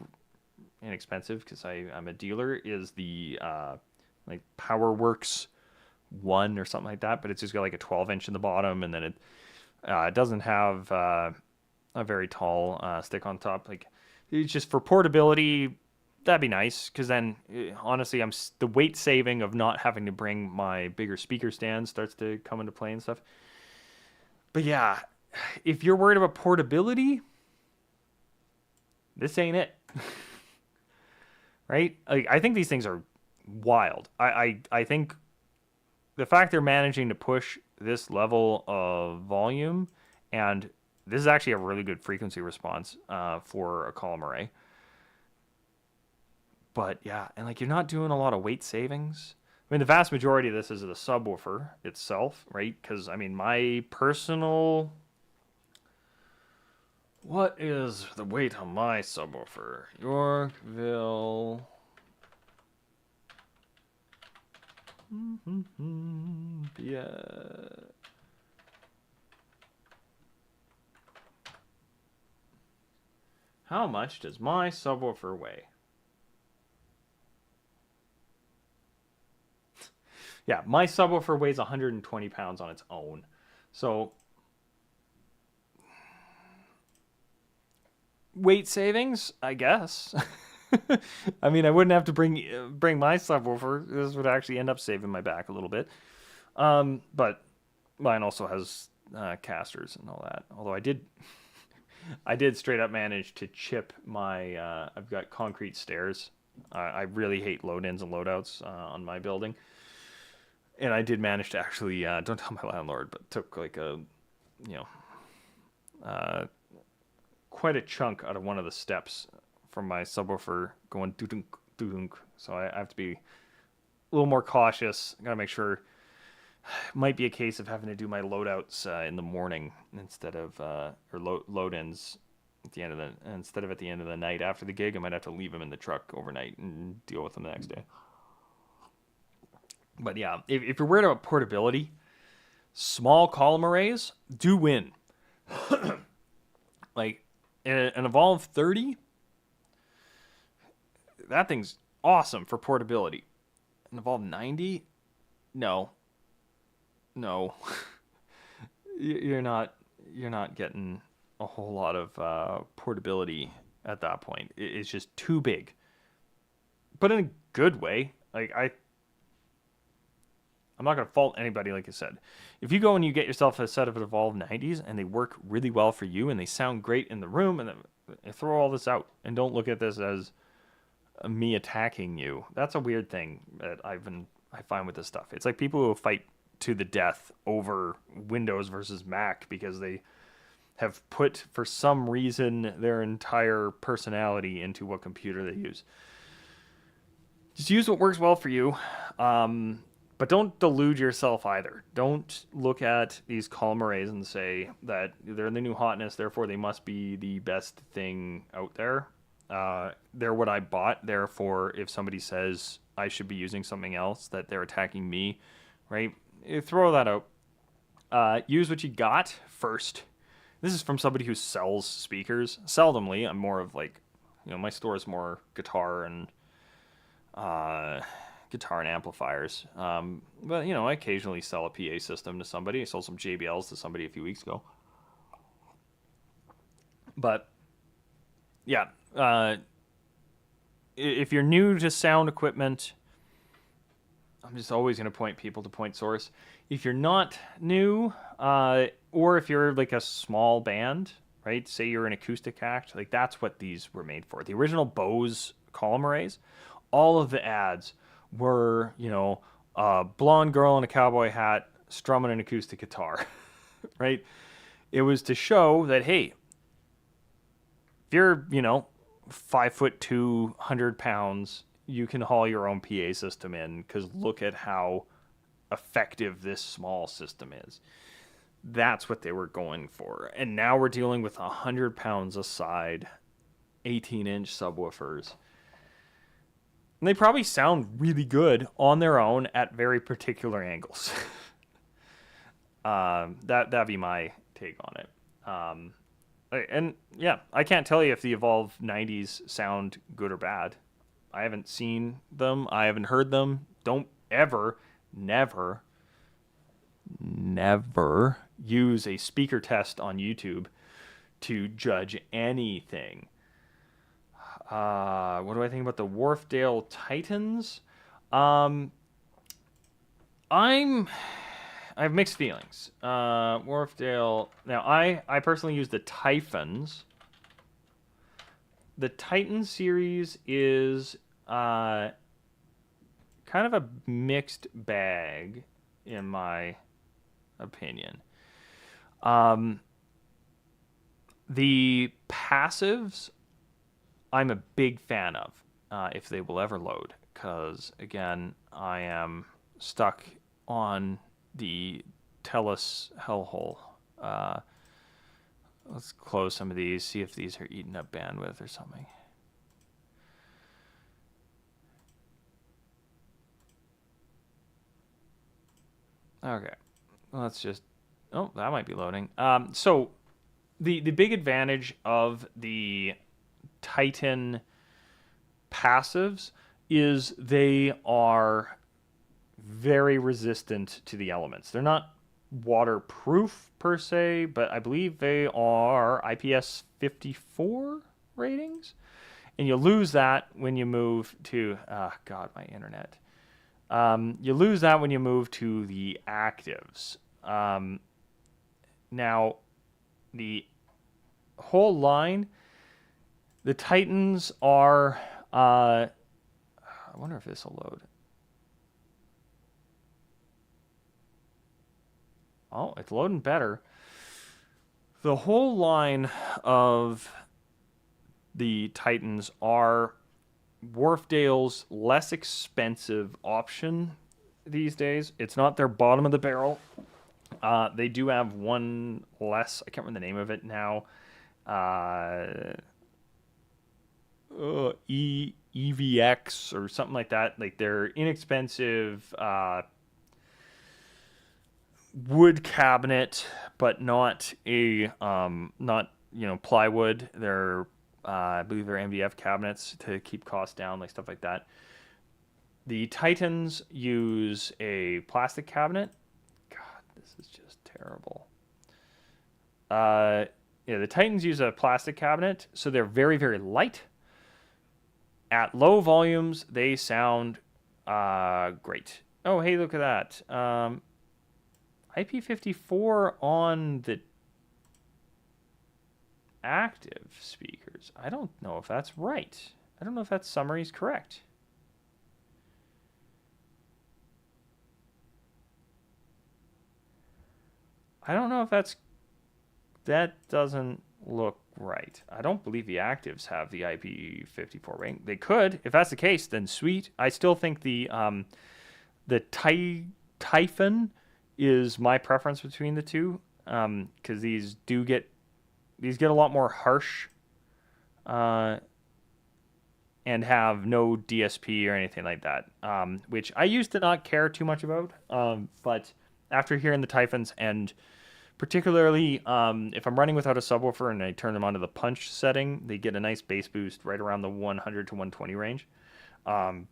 inexpensive because I'm a dealer is the like PowerWorks 1 or something like that, but it's just got like a 12-inch in the bottom, and then it doesn't have a very tall stick on top. Like, it's just for portability. That'd be nice because then, honestly, the weight saving of not having to bring my bigger speaker stand starts to come into play and stuff. But yeah, if you're worried about portability, this ain't it, right? Like, I think these things are wild. I think the fact they're managing to push this level of volume, and this is actually a really good frequency response for a column array. But yeah, and like you're not doing a lot of weight savings. I mean, the vast majority of this is the subwoofer itself, right? Because I mean, my personal, what is the weight on my subwoofer? Yorkville. Yeah. How much does my subwoofer weigh? Yeah, my subwoofer weighs 120 pounds on its own. So, weight savings, I guess. I mean, I wouldn't have to bring my subwoofer. This would actually end up saving my back a little bit. But mine also has casters and all that. Although I did straight up manage to chip my. I've got concrete stairs. I really hate load-ins and load-outs on my building. And I did manage to actually, don't tell my landlord, but took like a, quite a chunk out of one of the steps from my subwoofer going doo-dunk, doo-dunk. So I have to be a little more cautious. I gotta make sure. Might be a case of having to do my loadouts in the morning instead of load-ins at the end of the instead of at the end of the night after the gig. I might have to leave them in the truck overnight and deal with them the next day. But yeah, if you're worried about portability, small column arrays do win. Like an Evolve 30, that thing's awesome for portability. An Evolve 90, no, you're not getting a whole lot of portability at that point. It's just too big, but in a good way. Like I'm not going to fault anybody, like I said. If you go and you get yourself a set of Evolve 90s and they work really well for you and they sound great in the room, and then throw all this out and don't look at this as me attacking you. That's a weird thing that I find with this stuff. It's like people who fight to the death over Windows versus Mac because they have put, for some reason, their entire personality into what computer they use. Just use what works well for you. But don't delude yourself either. Don't look at these column arrays and say that they're the new hotness, therefore they must be the best thing out there. They're what I bought, therefore if somebody says I should be using something else, that they're attacking me, right? Throw that out. Use what you got first. This is from somebody who sells speakers. Seldomly, I'm more of like, my store is more guitar and amplifiers. But, I occasionally sell a PA system to somebody. I sold some JBLs to somebody a few weeks ago. But, yeah. If you're new to sound equipment, I'm just always going to point people to Point Source. If you're not new, or if you're like a small band, right? Say you're an acoustic act, like that's what these were made for. The original Bose column arrays, all of the ads were, a blonde girl in a cowboy hat strumming an acoustic guitar, right? It was to show that, hey, if you're, 5'2", 100 pounds, you can haul your own PA system in because look at how effective this small system is. That's what they were going for. And now we're dealing with 100 pounds a side, 18-inch subwoofers. And they probably sound really good on their own at very particular angles. That'd be my take on it. And yeah, I can't tell you if the Evolve 90s sound good or bad. I haven't seen them. I haven't heard them. Don't ever, never use a speaker test on YouTube to judge anything. What do I think about the Wharfedale Titans? I have mixed feelings. Wharfedale. Now, I personally use the Typhons. The Titan series is kind of a mixed bag, in my opinion. The passives, I'm a big fan of, if they will ever load, because again, I am stuck on the Telus hellhole. Let's close some of these, see if these are eating up bandwidth or something. Okay, let's just, oh, that might be loading. So the big advantage of the Titan passives is they are very resistant to the elements. They're not waterproof per se, but I believe they are IPS 54 ratings, and you lose that when you move to God, my internet. You lose that when you move to the actives. Now, the whole line, the Titans are. I wonder if this will load. Oh, it's loading better. The whole line of the Titans are Wharfdale's less expensive option these days. It's not their bottom of the barrel. They do have one less. I can't remember the name of it now. EVX or something like that. Like they're inexpensive wood cabinet, but not a not plywood. They're I believe they're MDF cabinets to keep costs down, like stuff like that. The Titans use a plastic cabinet. God, this is just terrible. Yeah, the Titans use a plastic cabinet, so they're very, very light. At low volumes, they sound great. Oh, hey, look at that. IP54 on the active speakers. I don't know if that's right. I don't know if that summary is correct. I don't know if that doesn't look right. I don't believe the actives have the IP54 rating. They could. If that's the case, then sweet. I still think the Typhon is my preference between the two, because these get a lot more harsh, and have no DSP or anything like that, which I used to not care too much about, but after hearing the Typhons, and particularly if I'm running without a subwoofer and I turn them onto the punch setting, they get a nice bass boost right around the 100 to 120 range. I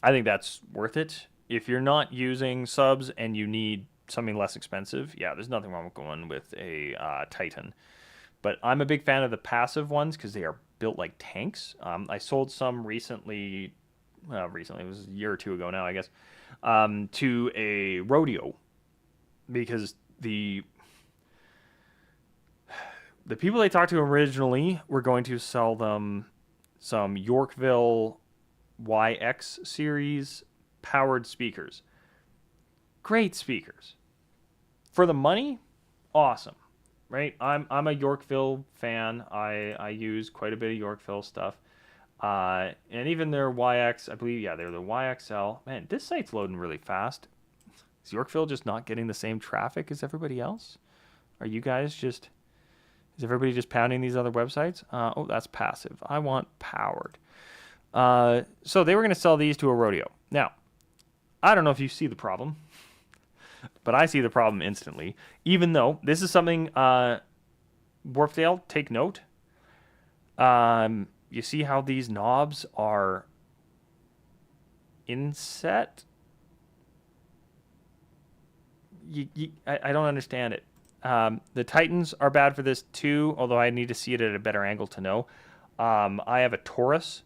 think that's worth it. If you're not using subs and you need something less expensive, yeah, there's nothing wrong with going with a Titan. But I'm a big fan of the passive ones because they are built like tanks. I sold some recently. Recently, it was a year or two ago now, I guess, to a rodeo, because the people they talked to originally were going to sell them some Yorkville YX series powered speakers. Great speakers. For the money, awesome. Right? I'm a Yorkville fan. I use quite a bit of Yorkville stuff. And even their YX, I believe, yeah, they're the YXL. Man, this site's loading really fast. Is Yorkville just not getting the same traffic as everybody else? Is everybody just pounding these other websites? Oh, that's passive. I want powered. So they were going to sell these to a rodeo. Now, I don't know if you see the problem, but I see the problem instantly. Even though this is something, Wharfdale, take note. You see how these knobs are inset? I don't understand it. The Titans are bad for this too, although I need to see it at a better angle to know. I have a Taurus,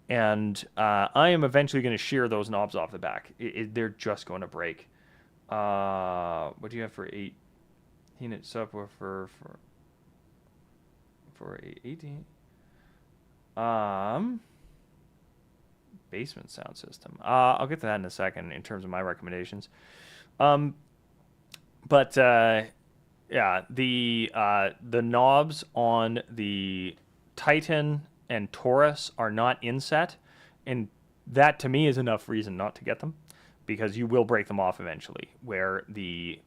and I am eventually going to shear those knobs off the back. They're just going to break. What do you have for 8-unit subwoofer for 18? Basement sound system. I'll get to that in a second in terms of my recommendations. But yeah, the knobs on the Titan and Taurus are not inset, and that to me is enough reason not to get them, because you will break them off eventually. Where they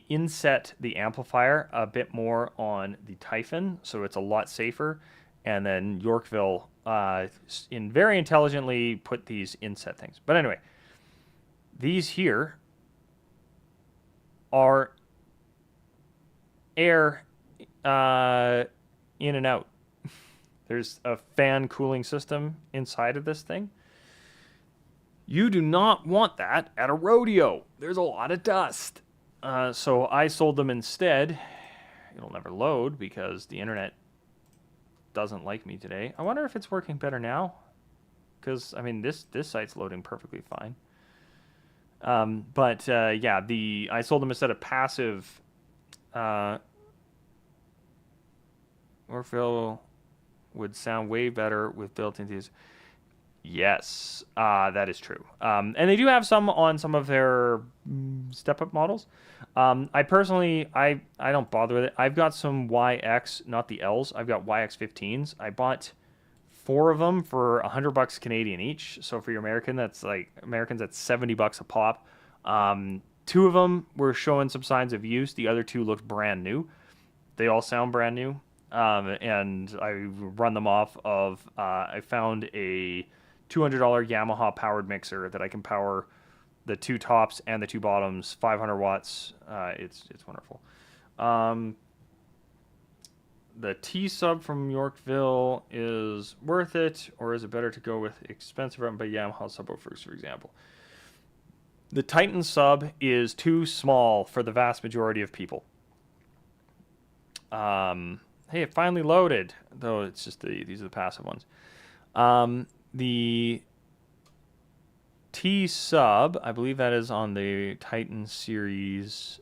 inset the amplifier a bit more on the Typhon, so it's a lot safer, and then Yorkville very intelligently put these inset things. But anyway, these here are air in and out. There's a fan cooling system inside of this thing. You do not want that at a rodeo. There's a lot of dust. So I sold them instead. It'll never load because the internet doesn't like me today. I wonder if it's working better now, because I mean this site's loading perfectly fine. But yeah, I sold them instead of passive. Orville would sound way better with built-in these. Yes, that is true. And they do have some on some of their step-up models. I personally, I don't bother with it. I've got some YX, not the Ls. I've got YX 15s. I bought 4 of them for $100 Canadian each. So for your Americans, that's $70 a pop. 2 of them were showing some signs of use. The other 2 looked brand new. They all sound brand new. And I run them off of. I found a $200 Yamaha powered mixer that I can power the 2 tops and the 2 bottoms, 500 watts. It's wonderful. The T-Sub from Yorkville is worth it, or is it better to go with expensive by Yamaha subwoofers, for example? The Titan Sub is too small for the vast majority of people. Hey, it finally loaded, though it's just these are the passive ones. The T-Sub, I believe that is on the Titan series.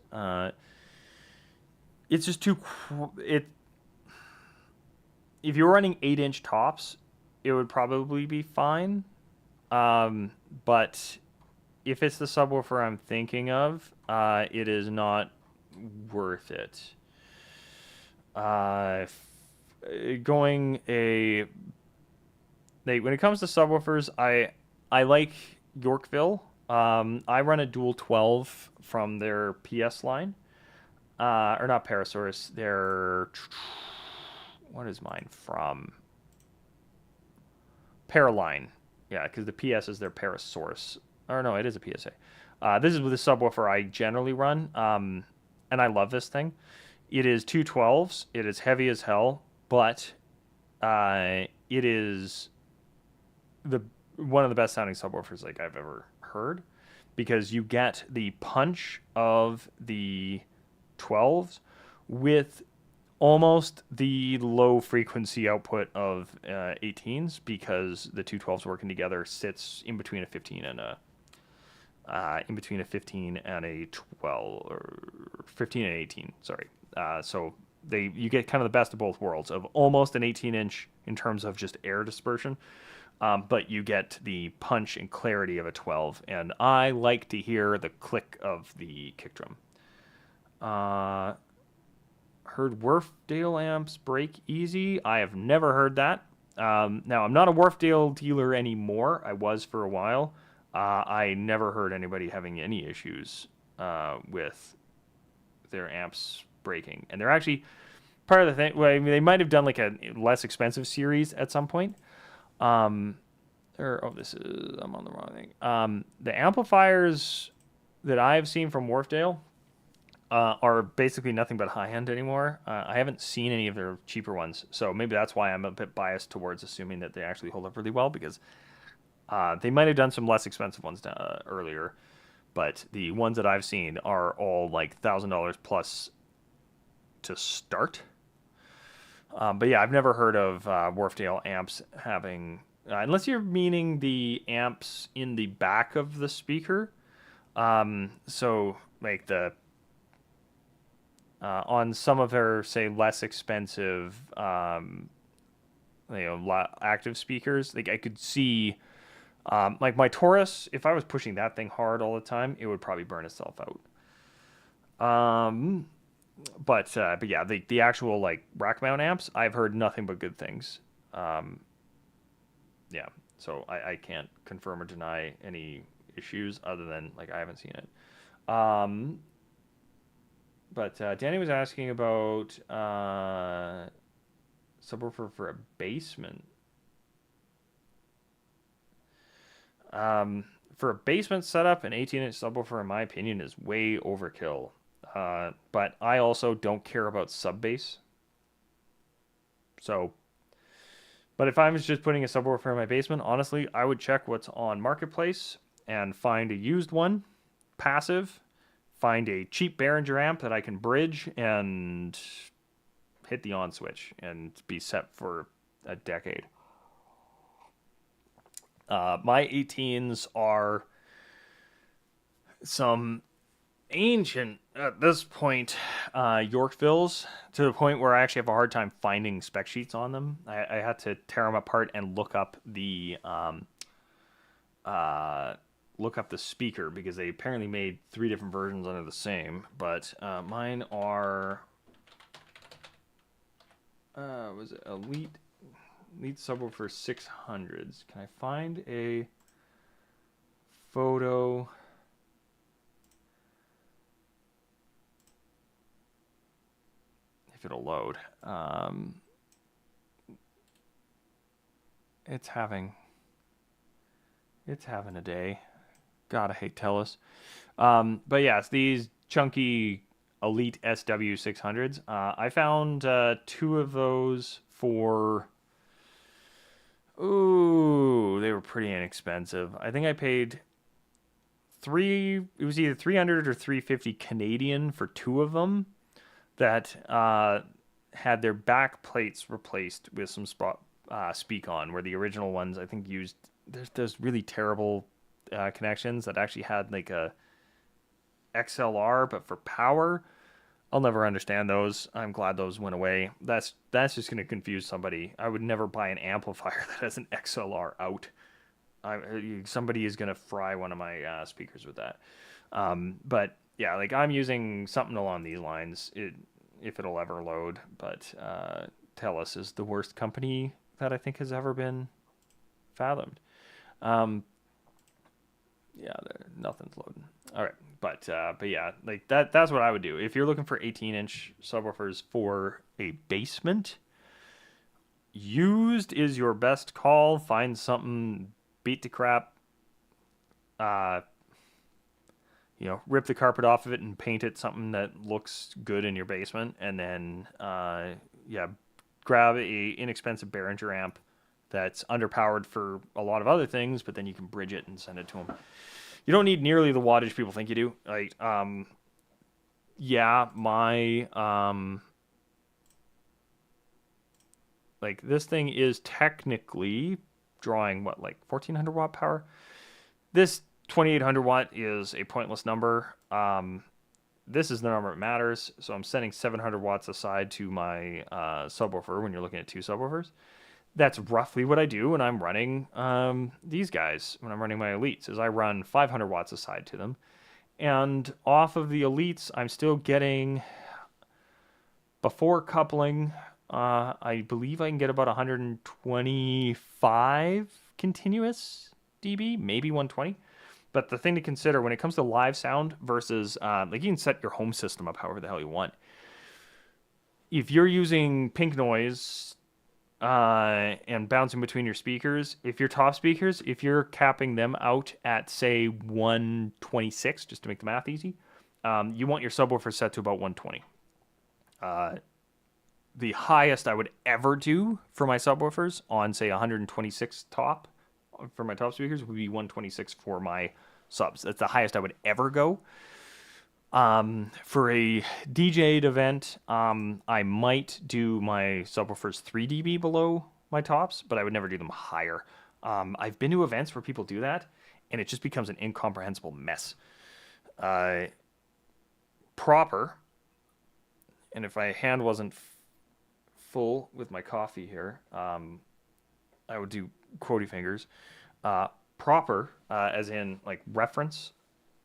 It's just too... If you're running 8-inch tops, it would probably be fine. But if it's the subwoofer I'm thinking of, it is not worth it. When it comes to subwoofers, I like Yorkville. I run a dual 12 from their PS line, or not Parasaurus. What is mine from? Paraline. Yeah, because the PS is their Parasaurus. Or no, it is a PSA. This is with the subwoofer I generally run, and I love this thing. It is 212s. It is heavy as hell, but it is one of the best sounding subwoofers like I've ever heard, because you get the punch of the 12s with almost the low frequency output of 18s, because the 212s working together sits in between a 15 and a 12, or 15 and 18. Sorry. So you get kind of the best of both worlds of almost an 18-inch in terms of just air dispersion, but you get the punch and clarity of a 12. And I like to hear the click of the kick drum. Heard Wharfdale amps break easy. I have never heard that. Now, I'm not a Wharfdale dealer anymore. I was for a while. I never heard anybody having any issues with their amps breaking. And they're actually part of the thing. Well, I mean, they might have done like a less expensive series at some point. I'm on the wrong thing. The amplifiers that I have seen from Wharfdale are basically nothing but high end anymore. I haven't seen any of their cheaper ones, so maybe that's why I'm a bit biased towards assuming that they actually hold up really well, because they might have done some less expensive ones earlier, but the ones that I've seen are all like $1,000 plus to start. But yeah, I've never heard of Wharfdale amps having, unless you're meaning the amps in the back of the speaker. So like on some of their, say, less expensive, active speakers, like I could see, like my Taurus, if I was pushing that thing hard all the time, it would probably burn itself out. But yeah, the actual like rack mount amps, I've heard nothing but good things. Yeah, so I can't confirm or deny any issues other than like I haven't seen it. But Danny was asking about subwoofer for a basement. For a basement setup, an 18-inch subwoofer, in my opinion, is way overkill. But I also don't care about sub bass. So, but if I was just putting a subwoofer in my basement, honestly, I would check what's on Marketplace and find a used one, passive, find a cheap Behringer amp that I can bridge and hit the on switch and be set for a decade. My 18s are some ancient, at this point, Yorkvilles, to the point where I actually have a hard time finding spec sheets on them. I had to tear them apart and look up the speaker, because they apparently made 3 different versions under the same. But mine are was it Elite? Elite subwoofer 600s. Can I find a photo? If it'll load. It's having a day. God, I hate TELUS. But yeah, it's these chunky Elite SW600s. I found 2 of those for... Ooh, they were pretty inexpensive. I think I paid it was either 300 or 350 Canadian for 2 of them that had their back plates replaced with some speak on, where the original ones I think used there's really terrible connections that actually had like a XLR but for power. I'll never understand those. I'm glad those went away. That's just going to confuse somebody. I would never buy an amplifier that has an XLR out. Somebody is going to fry one of my speakers with that. But yeah, like I'm using something along these lines. If it'll ever load. But TELUS is the worst company that I think has ever been fathomed. Yeah, nothing's loading. All right, but yeah, like that's what I would do if you're looking for 18-inch subwoofers for a basement. Used is your best call. Find something beat to crap. Rip the carpet off of it and paint it something that looks good in your basement, and then grab a inexpensive Behringer amp that's underpowered for a lot of other things, but then you can bridge it and send it to them. You don't need nearly the wattage people think you do. Like, like this thing is technically drawing what, like 1400 watt power. This 2800 watt is a pointless number. This is the number that matters. So I'm setting 700 watts aside to my subwoofer when you're looking at 2 subwoofers. That's roughly what I do when I'm running these guys. When I'm running my Elites, is I run 500 watts aside to them. And off of the Elites, I'm still getting, before coupling, I believe I can get about 125 continuous dB, maybe 120. But the thing to consider when it comes to live sound versus, like you can set your home system up however the hell you want. If you're using pink noise and bouncing between your speakers, if your top speakers, if you're capping them out at, say, 126, just to make the math easy, you want your subwoofer set to about 120. The highest I would ever do for my subwoofers on, say, 126 top for my top speakers would be 126 for my subs. That's the highest I would ever go. For a DJ'd event, I might do my subwoofers 3 dB below my tops, but I would never do them higher. I've been to events where people do that, and it just becomes an incomprehensible mess. Proper, and if my hand wasn't full with my coffee here, I would do quotey fingers. Proper, as in like reference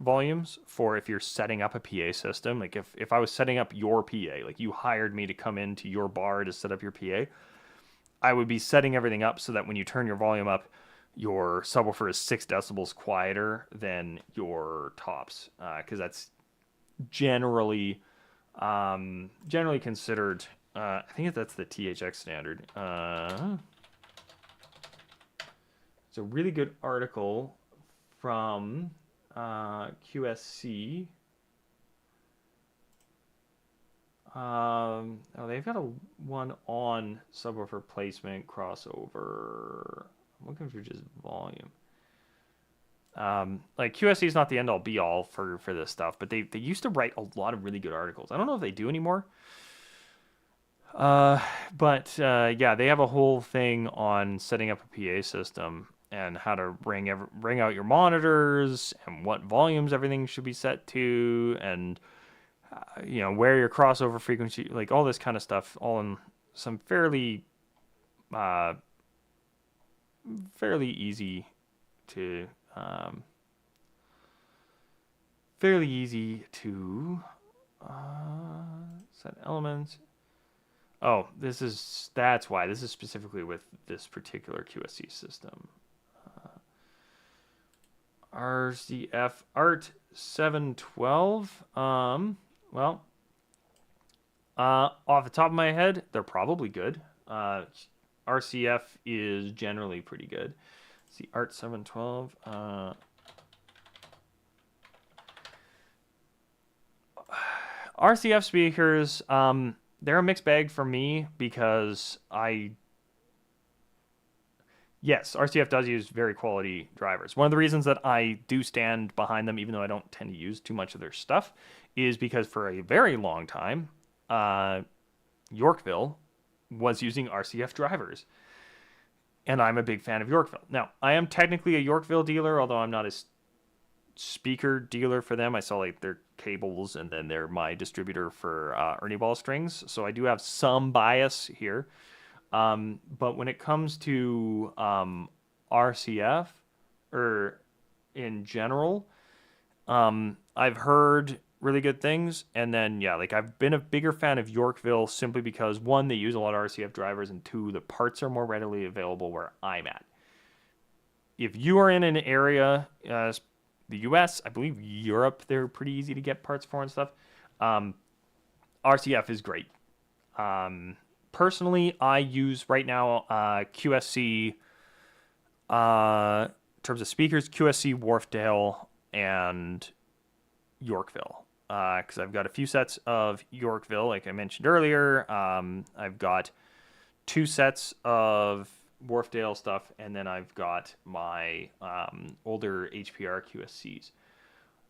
volumes for if you're setting up a PA system. Like if I was setting up your PA, like you hired me to come into your bar to set up your PA, I would be setting everything up so that when you turn your volume up, your subwoofer is 6 decibels quieter than your tops, because that's generally considered. I think that's the THX standard. It's a really good article from QSC. They've got one on subwoofer placement crossover. I'm looking for just volume. Like QSC is not the end all be all for this stuff, but they used to write a lot of really good articles. I don't know if they do anymore. But yeah, they have a whole thing on setting up a PA system and how to ring out your monitors and what volumes everything should be set to, and where your crossover frequency, like all this kind of stuff, all in some fairly easy to set elements. Oh, that's why. This is specifically with this particular QSC system. RCF Art 712. Well, off the top of my head, they're probably good. RCF is generally pretty good. Let's see, Art 712. RCF speakers, they're a mixed bag for me because yes, RCF does use very quality drivers. One of the reasons that I do stand behind them, even though I don't tend to use too much of their stuff, is because for a very long time, Yorkville was using RCF drivers. And I'm a big fan of Yorkville. Now, I am technically a Yorkville dealer, although I'm not a speaker dealer for them. I sell like their cables, and then they're my distributor for Ernie Ball strings. So I do have some bias here. But when it comes to RCF, or in general, I've heard really good things. And then, yeah, like I've been a bigger fan of Yorkville simply because, one, they use a lot of RCF drivers, and two, the parts are more readily available where I'm at. If you are in an area, the US, I believe Europe, they're pretty easy to get parts for and stuff. RCF is great. Personally, I use right now QSC, in terms of speakers, QSC, Wharfedale, and Yorkville. Because I've got a few sets of Yorkville, like I mentioned earlier. I've got 2 sets of Wharfedale stuff, and then I've got my older HPR QSCs.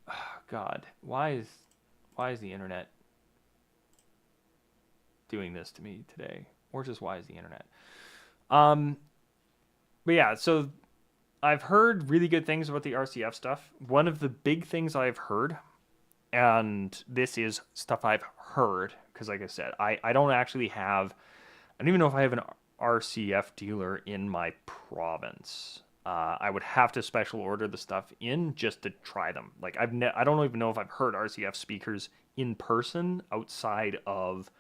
Oh, God, why is the internet doing this to me today? Or just why is the internet? But yeah, so I've heard really good things about the RCF stuff. One of the big things I've heard, and this is stuff I've heard, because like I said, I don't actually have, I don't even know if I have an RCF dealer in my province. I would have to special order the stuff in just to try them. Like I don't even know if I've heard RCF speakers in person outside of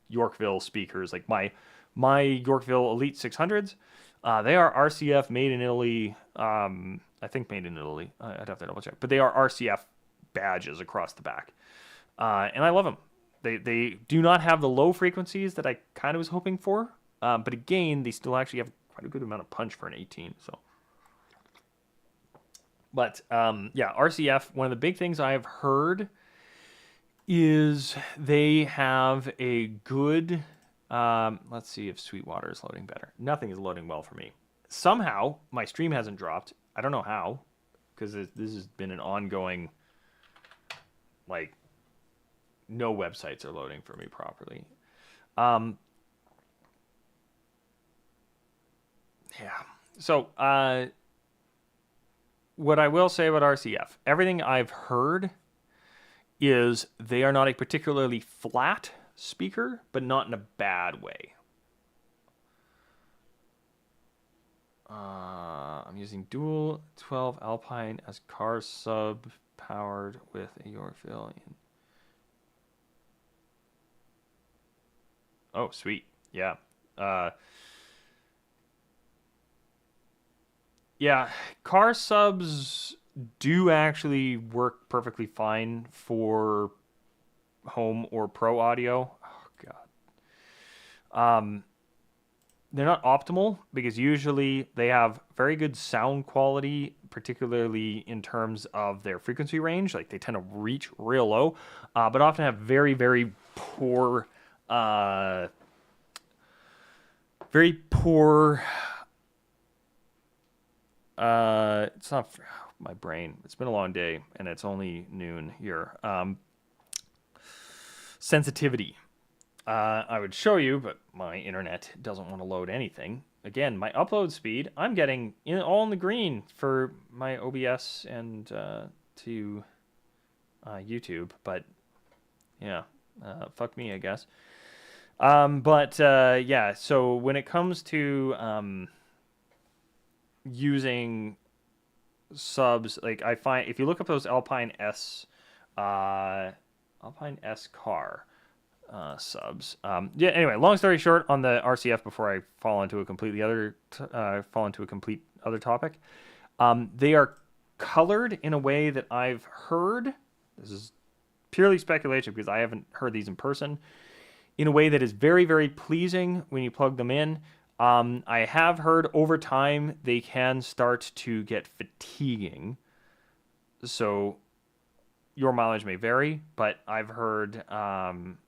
Yorkville speakers. Like my Yorkville Elite 600s, they are RCF made in Italy. I think made in Italy. I'd have to double check, but they are RCF badges across the back, and I love them. They do not have the low frequencies that I kind of was hoping for, but again, they still actually have quite a good amount of punch for an 18. So, but yeah, RCF. One of the big things I have heard is they have a good. Let's see if Sweetwater is loading better. Nothing is loading well for me. Somehow my stream hasn't dropped. I don't know how, because this has been an ongoing. Like, no websites are loading for me properly. Yeah. So, what I will say about RCF, everything I've heard is they are not a particularly flat speaker, but not in a bad way. I'm using dual 12 Alpine as car sub powered with a Yorkville. Oh, sweet. Yeah. Yeah, car subs do actually work perfectly fine for home or pro audio. Oh God. They're not optimal because usually they have very good sound quality, particularly in terms of their frequency range. Like they tend to reach real low, but often have very, very poor, very poor. It's not my brain. It's been a long day and it's only noon here. Sensitivity. I would show you, but my internet doesn't want to load anything. Again, my upload speed, I'm getting all in the green for my OBS and to YouTube, but yeah, fuck me, I guess. But yeah, so when it comes to using subs, like I find if you look up those Alpine S car, subs. Yeah. Anyway, long story short, on the RCF, before I fall into a completely complete other topic, they are colored in a way that I've heard. This is purely speculation because I haven't heard these in person. In a way that is very, very pleasing when you plug them in. I have heard over time they can start to get fatiguing. So your mileage may vary, but I've heard also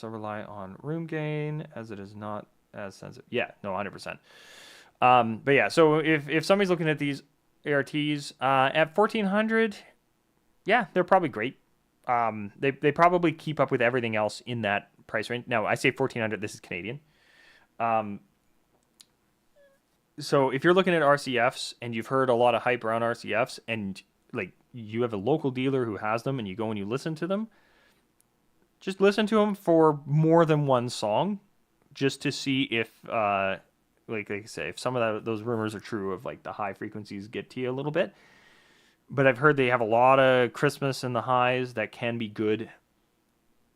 rely on room gain as it is not as sensitive. Yeah, no, 100%. But yeah, so if somebody's looking at these ARTs at 1400, yeah, they're probably great. They probably keep up with everything else in that price range. Now, I say 1400, this is Canadian. So if you're looking at RCFs and you've heard a lot of hype around RCFs and like you have a local dealer who has them and you go and you listen to them, just listen to them for more than one song just to see if like I say, if some of those rumors are true of like the high frequencies get to you a little bit. But I've heard they have a lot of Christmas in the highs that can be good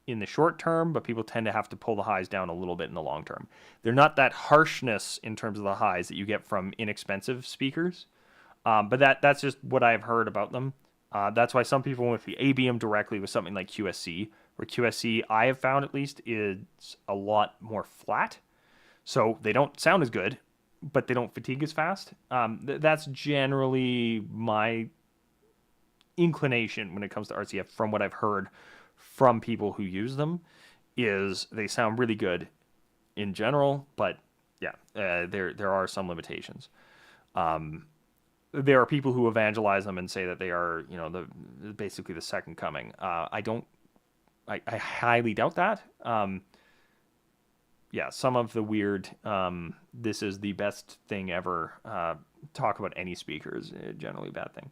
in the short term, but people tend to have to pull the highs down a little bit in the long term. They're not that harshness in terms of the highs that you get from inexpensive speakers, but that's just what I've heard about them. That's why some people with the ABM directly with something like QSC, where QSC I have found at least is a lot more flat, so they don't sound as good, but they don't fatigue as fast. That's generally my inclination when it comes to RCF from what I've heard from people who use them is they sound really good in general, but yeah, there are some limitations. There are people who evangelize them and say that they are, basically the second coming. I highly doubt that. Yeah, some of the weird, this is the best thing ever, talk about any speaker is generally a bad thing.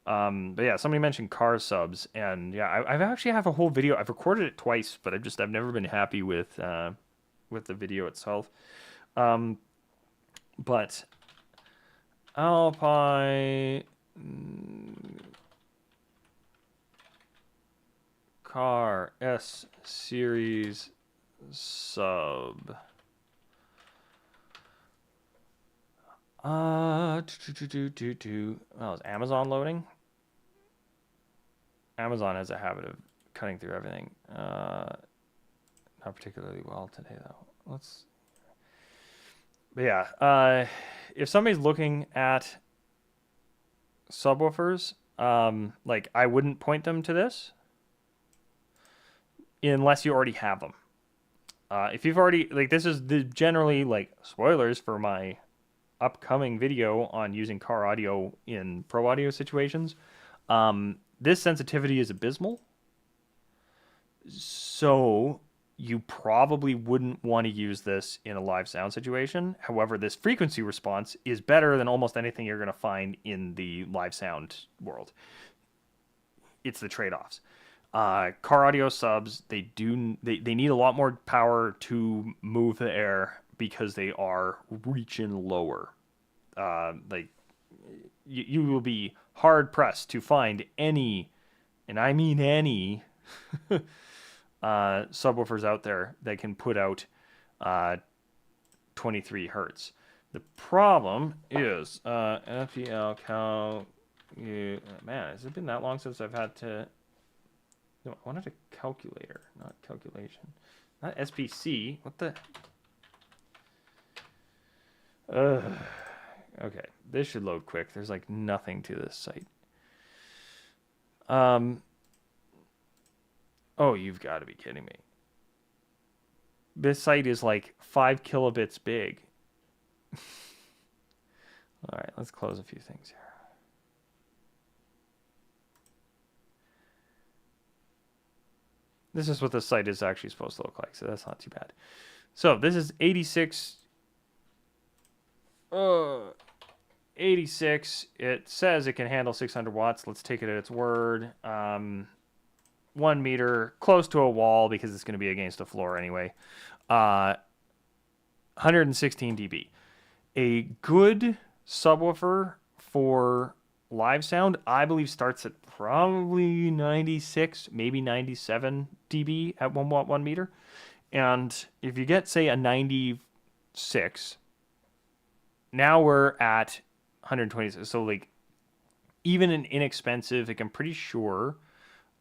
But yeah, somebody mentioned car subs, and yeah, I've actually have a whole video. I've recorded it twice, but I've never been happy with the video itself. But Alpine car S series sub. Oh, is Amazon loading? Amazon has a habit of cutting through everything. Not particularly well today, though. But yeah, if somebody's looking at subwoofers, like I wouldn't point them to this unless you already have them. If you've already this is generally like spoilers for my upcoming video on using car audio in pro audio situations. This sensitivity is abysmal, so you probably wouldn't want to use this in a live sound situation. However, this frequency response is better than almost anything you're going to find in the live sound world. It's the trade-offs. Car audio subs, they need a lot more power to move the air because they are reaching lower. You will be hard pressed to find any, and I mean any, subwoofers out there that can put out 23 hertz. The problem is FPL cal. Man, has it been that long since I've had to? No, I wanted a calculator, not calculation. Not SPC. What the? Okay, this should load quick. There's like nothing to this site. Oh, you've got to be kidding me. This site is like 5 kilobits big. All right, let's close a few things here. This is what the site is actually supposed to look like, so that's not too bad. So this is 86. 86. It says it can handle 600 watts. Let's take it at its word. 1 meter, close to a wall because it's going to be against the floor anyway. 116 dB. A good subwoofer for live sound, I believe, starts at probably 96, maybe 97 dB at 1 watt 1 meter. And if you get, say, a 96, now we're at 126. So, like, even an inexpensive, like, I'm pretty sure.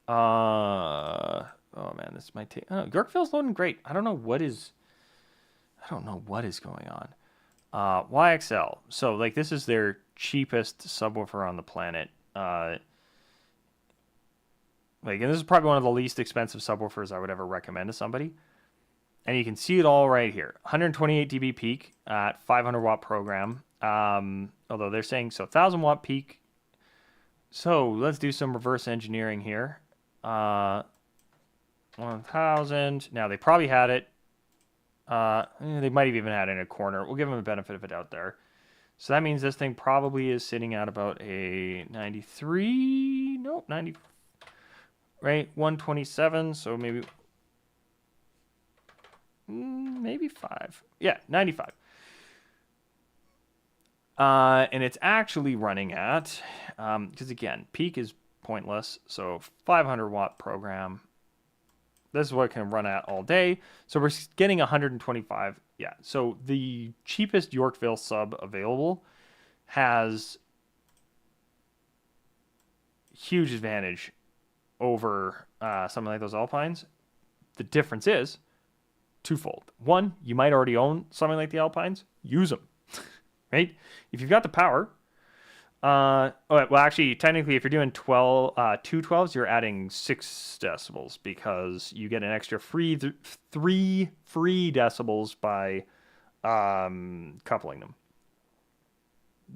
Oh man, this might take. Oh, Yorkville's loading great. I don't know what is. I don't know what is going on. YXL. So, like, this is their cheapest subwoofer on the planet. And this is probably one of the least expensive subwoofers I would ever recommend to somebody. And you can see it all right here. 128 dB peak at 500 watt program. Although they're saying, so 1,000 watt peak. So let's do some reverse engineering here. 1,000. Now, they probably had it. They might have even had it in a corner. We'll give them a benefit of a doubt there. So that means this thing probably is sitting at about a 93. Nope, 90. Right, 127. So maybe 5. Yeah, 95. And it's actually running at, because again, peak is pointless. So 500 watt program. This is what it can run at all day. So we're getting 125. Yeah. So the cheapest Yorkville sub available has huge advantage over something like those Alpines. The difference is twofold. One, you might already own something like the Alpines. Use them, right? If you've got the power. Well, actually, technically, if you're doing 2 12s, you're adding 6 decibels because you get an extra 3 free decibels by coupling them.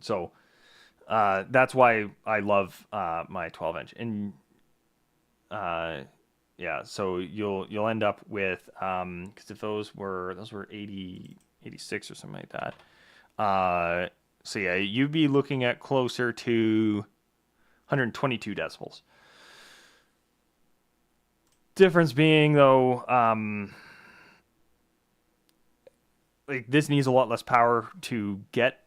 So that's why I love my 12-inch. And yeah, so you'll end up with because if those were 80, 86 or something like that. So yeah, you'd be looking at closer to 122 decibels. Difference being though, like this needs a lot less power to get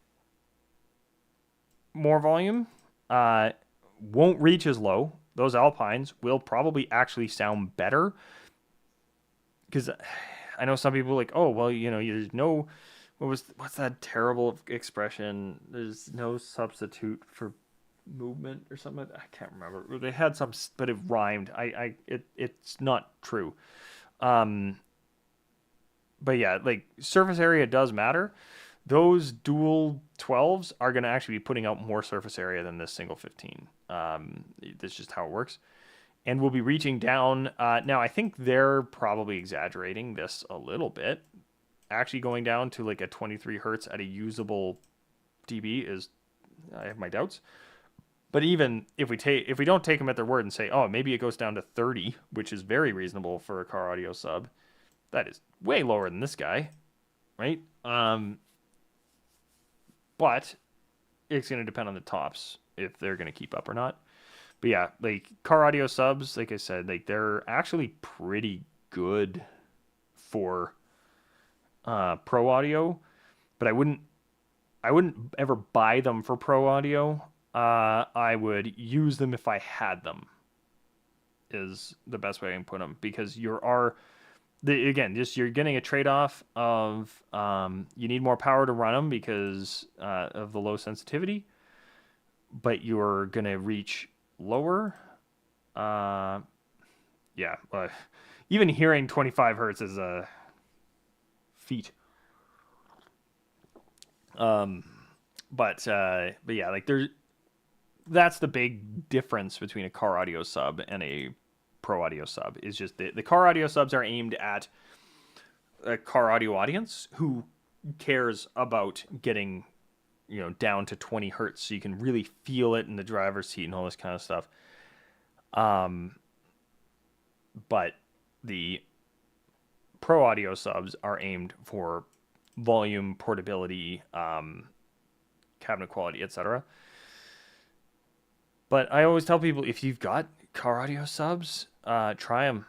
more volume. Won't reach as low. Those Alpines will probably actually sound better. Because I know some people are like, oh well, there's no. What's that terrible expression? There's no substitute for movement or something. I can't remember. They had some, but it rhymed. It's not true. But yeah, like surface area does matter. Those dual 12s are going to actually be putting out more surface area than this single 15. That's just how it works. And we'll be reaching down. Now, I think they're probably exaggerating this a little bit. Actually going down to like a 23 hertz at a usable dB is, I have my doubts. But even if we don't take them at their word and say, oh, maybe it goes down to 30, which is very reasonable for a car audio sub, that is way lower than this guy, right? But it's going to depend on the tops if they're going to keep up or not. But yeah, like car audio subs, like I said, like they're actually pretty good for pro audio, but I wouldn't ever buy them for pro audio. I would use them if I had them. Is the best way I can put them, because you're getting a trade-off of you need more power to run them because of the low sensitivity, but you're gonna reach lower. Yeah, even hearing 25 hertz is a feat. But yeah, like that's the big difference between a car audio sub and a pro audio sub, is just the car audio subs are aimed at a car audio audience who cares about getting down to 20 hertz so you can really feel it in the driver's seat and all this kind of stuff. But the pro audio subs are aimed for volume, portability, cabinet quality, etc. But I always tell people, if you've got car audio subs, try them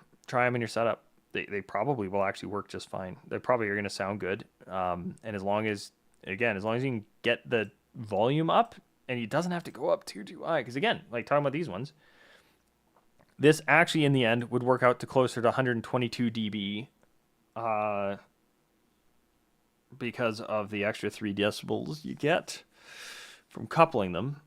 in your setup. They probably will actually work just fine. They probably are going to sound good. And as long as you can get the volume up, and it doesn't have to go up tier 2i. Because again, like talking about these ones, this actually in the end would work out to closer to 122 dB, because of the extra 3 decibels you get from coupling them.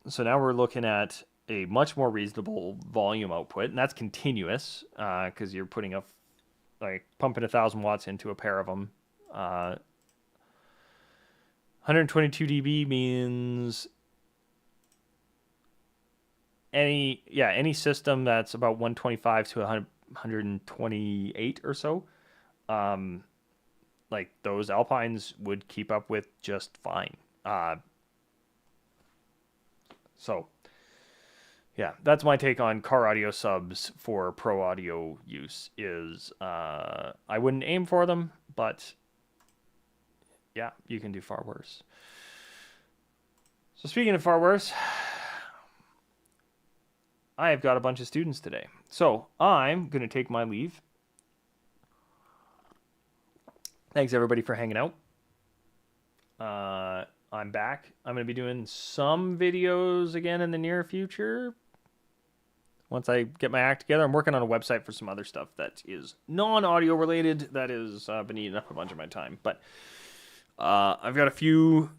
So now we're looking at a much more reasonable volume output, and that's continuous, because you're putting pumping 1,000 watts into a pair of them. 122 dB means any system that's about 125 to 128 or so, like those Alpines would keep up with just fine. So yeah, that's my take on car audio subs for pro audio use. Is I wouldn't aim for them, but yeah, you can do far worse. So speaking of far worse, I have got a bunch of students today. So I'm going to take my leave. Thanks everybody for hanging out. I'm back. I'm going to be doing some videos again in the near future. Once I get my act together, I'm working on a website for some other stuff that is non-audio related. That is been eating up a bunch of my time. But I've got a few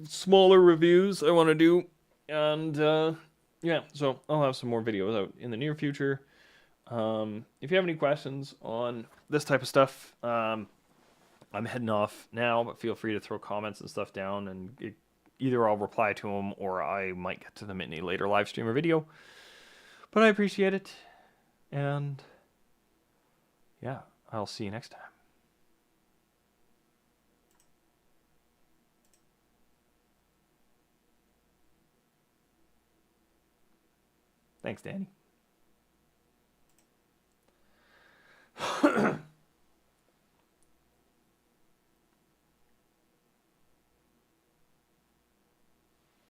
smaller reviews I want to do. And yeah, so I'll have some more videos out in the near future. If you have any questions on this type of stuff, I'm heading off now, but feel free to throw comments and stuff down, and either I'll reply to them or I might get to them in a later live stream or video. But I appreciate it, and yeah, I'll see you next time. Thanks, Danny.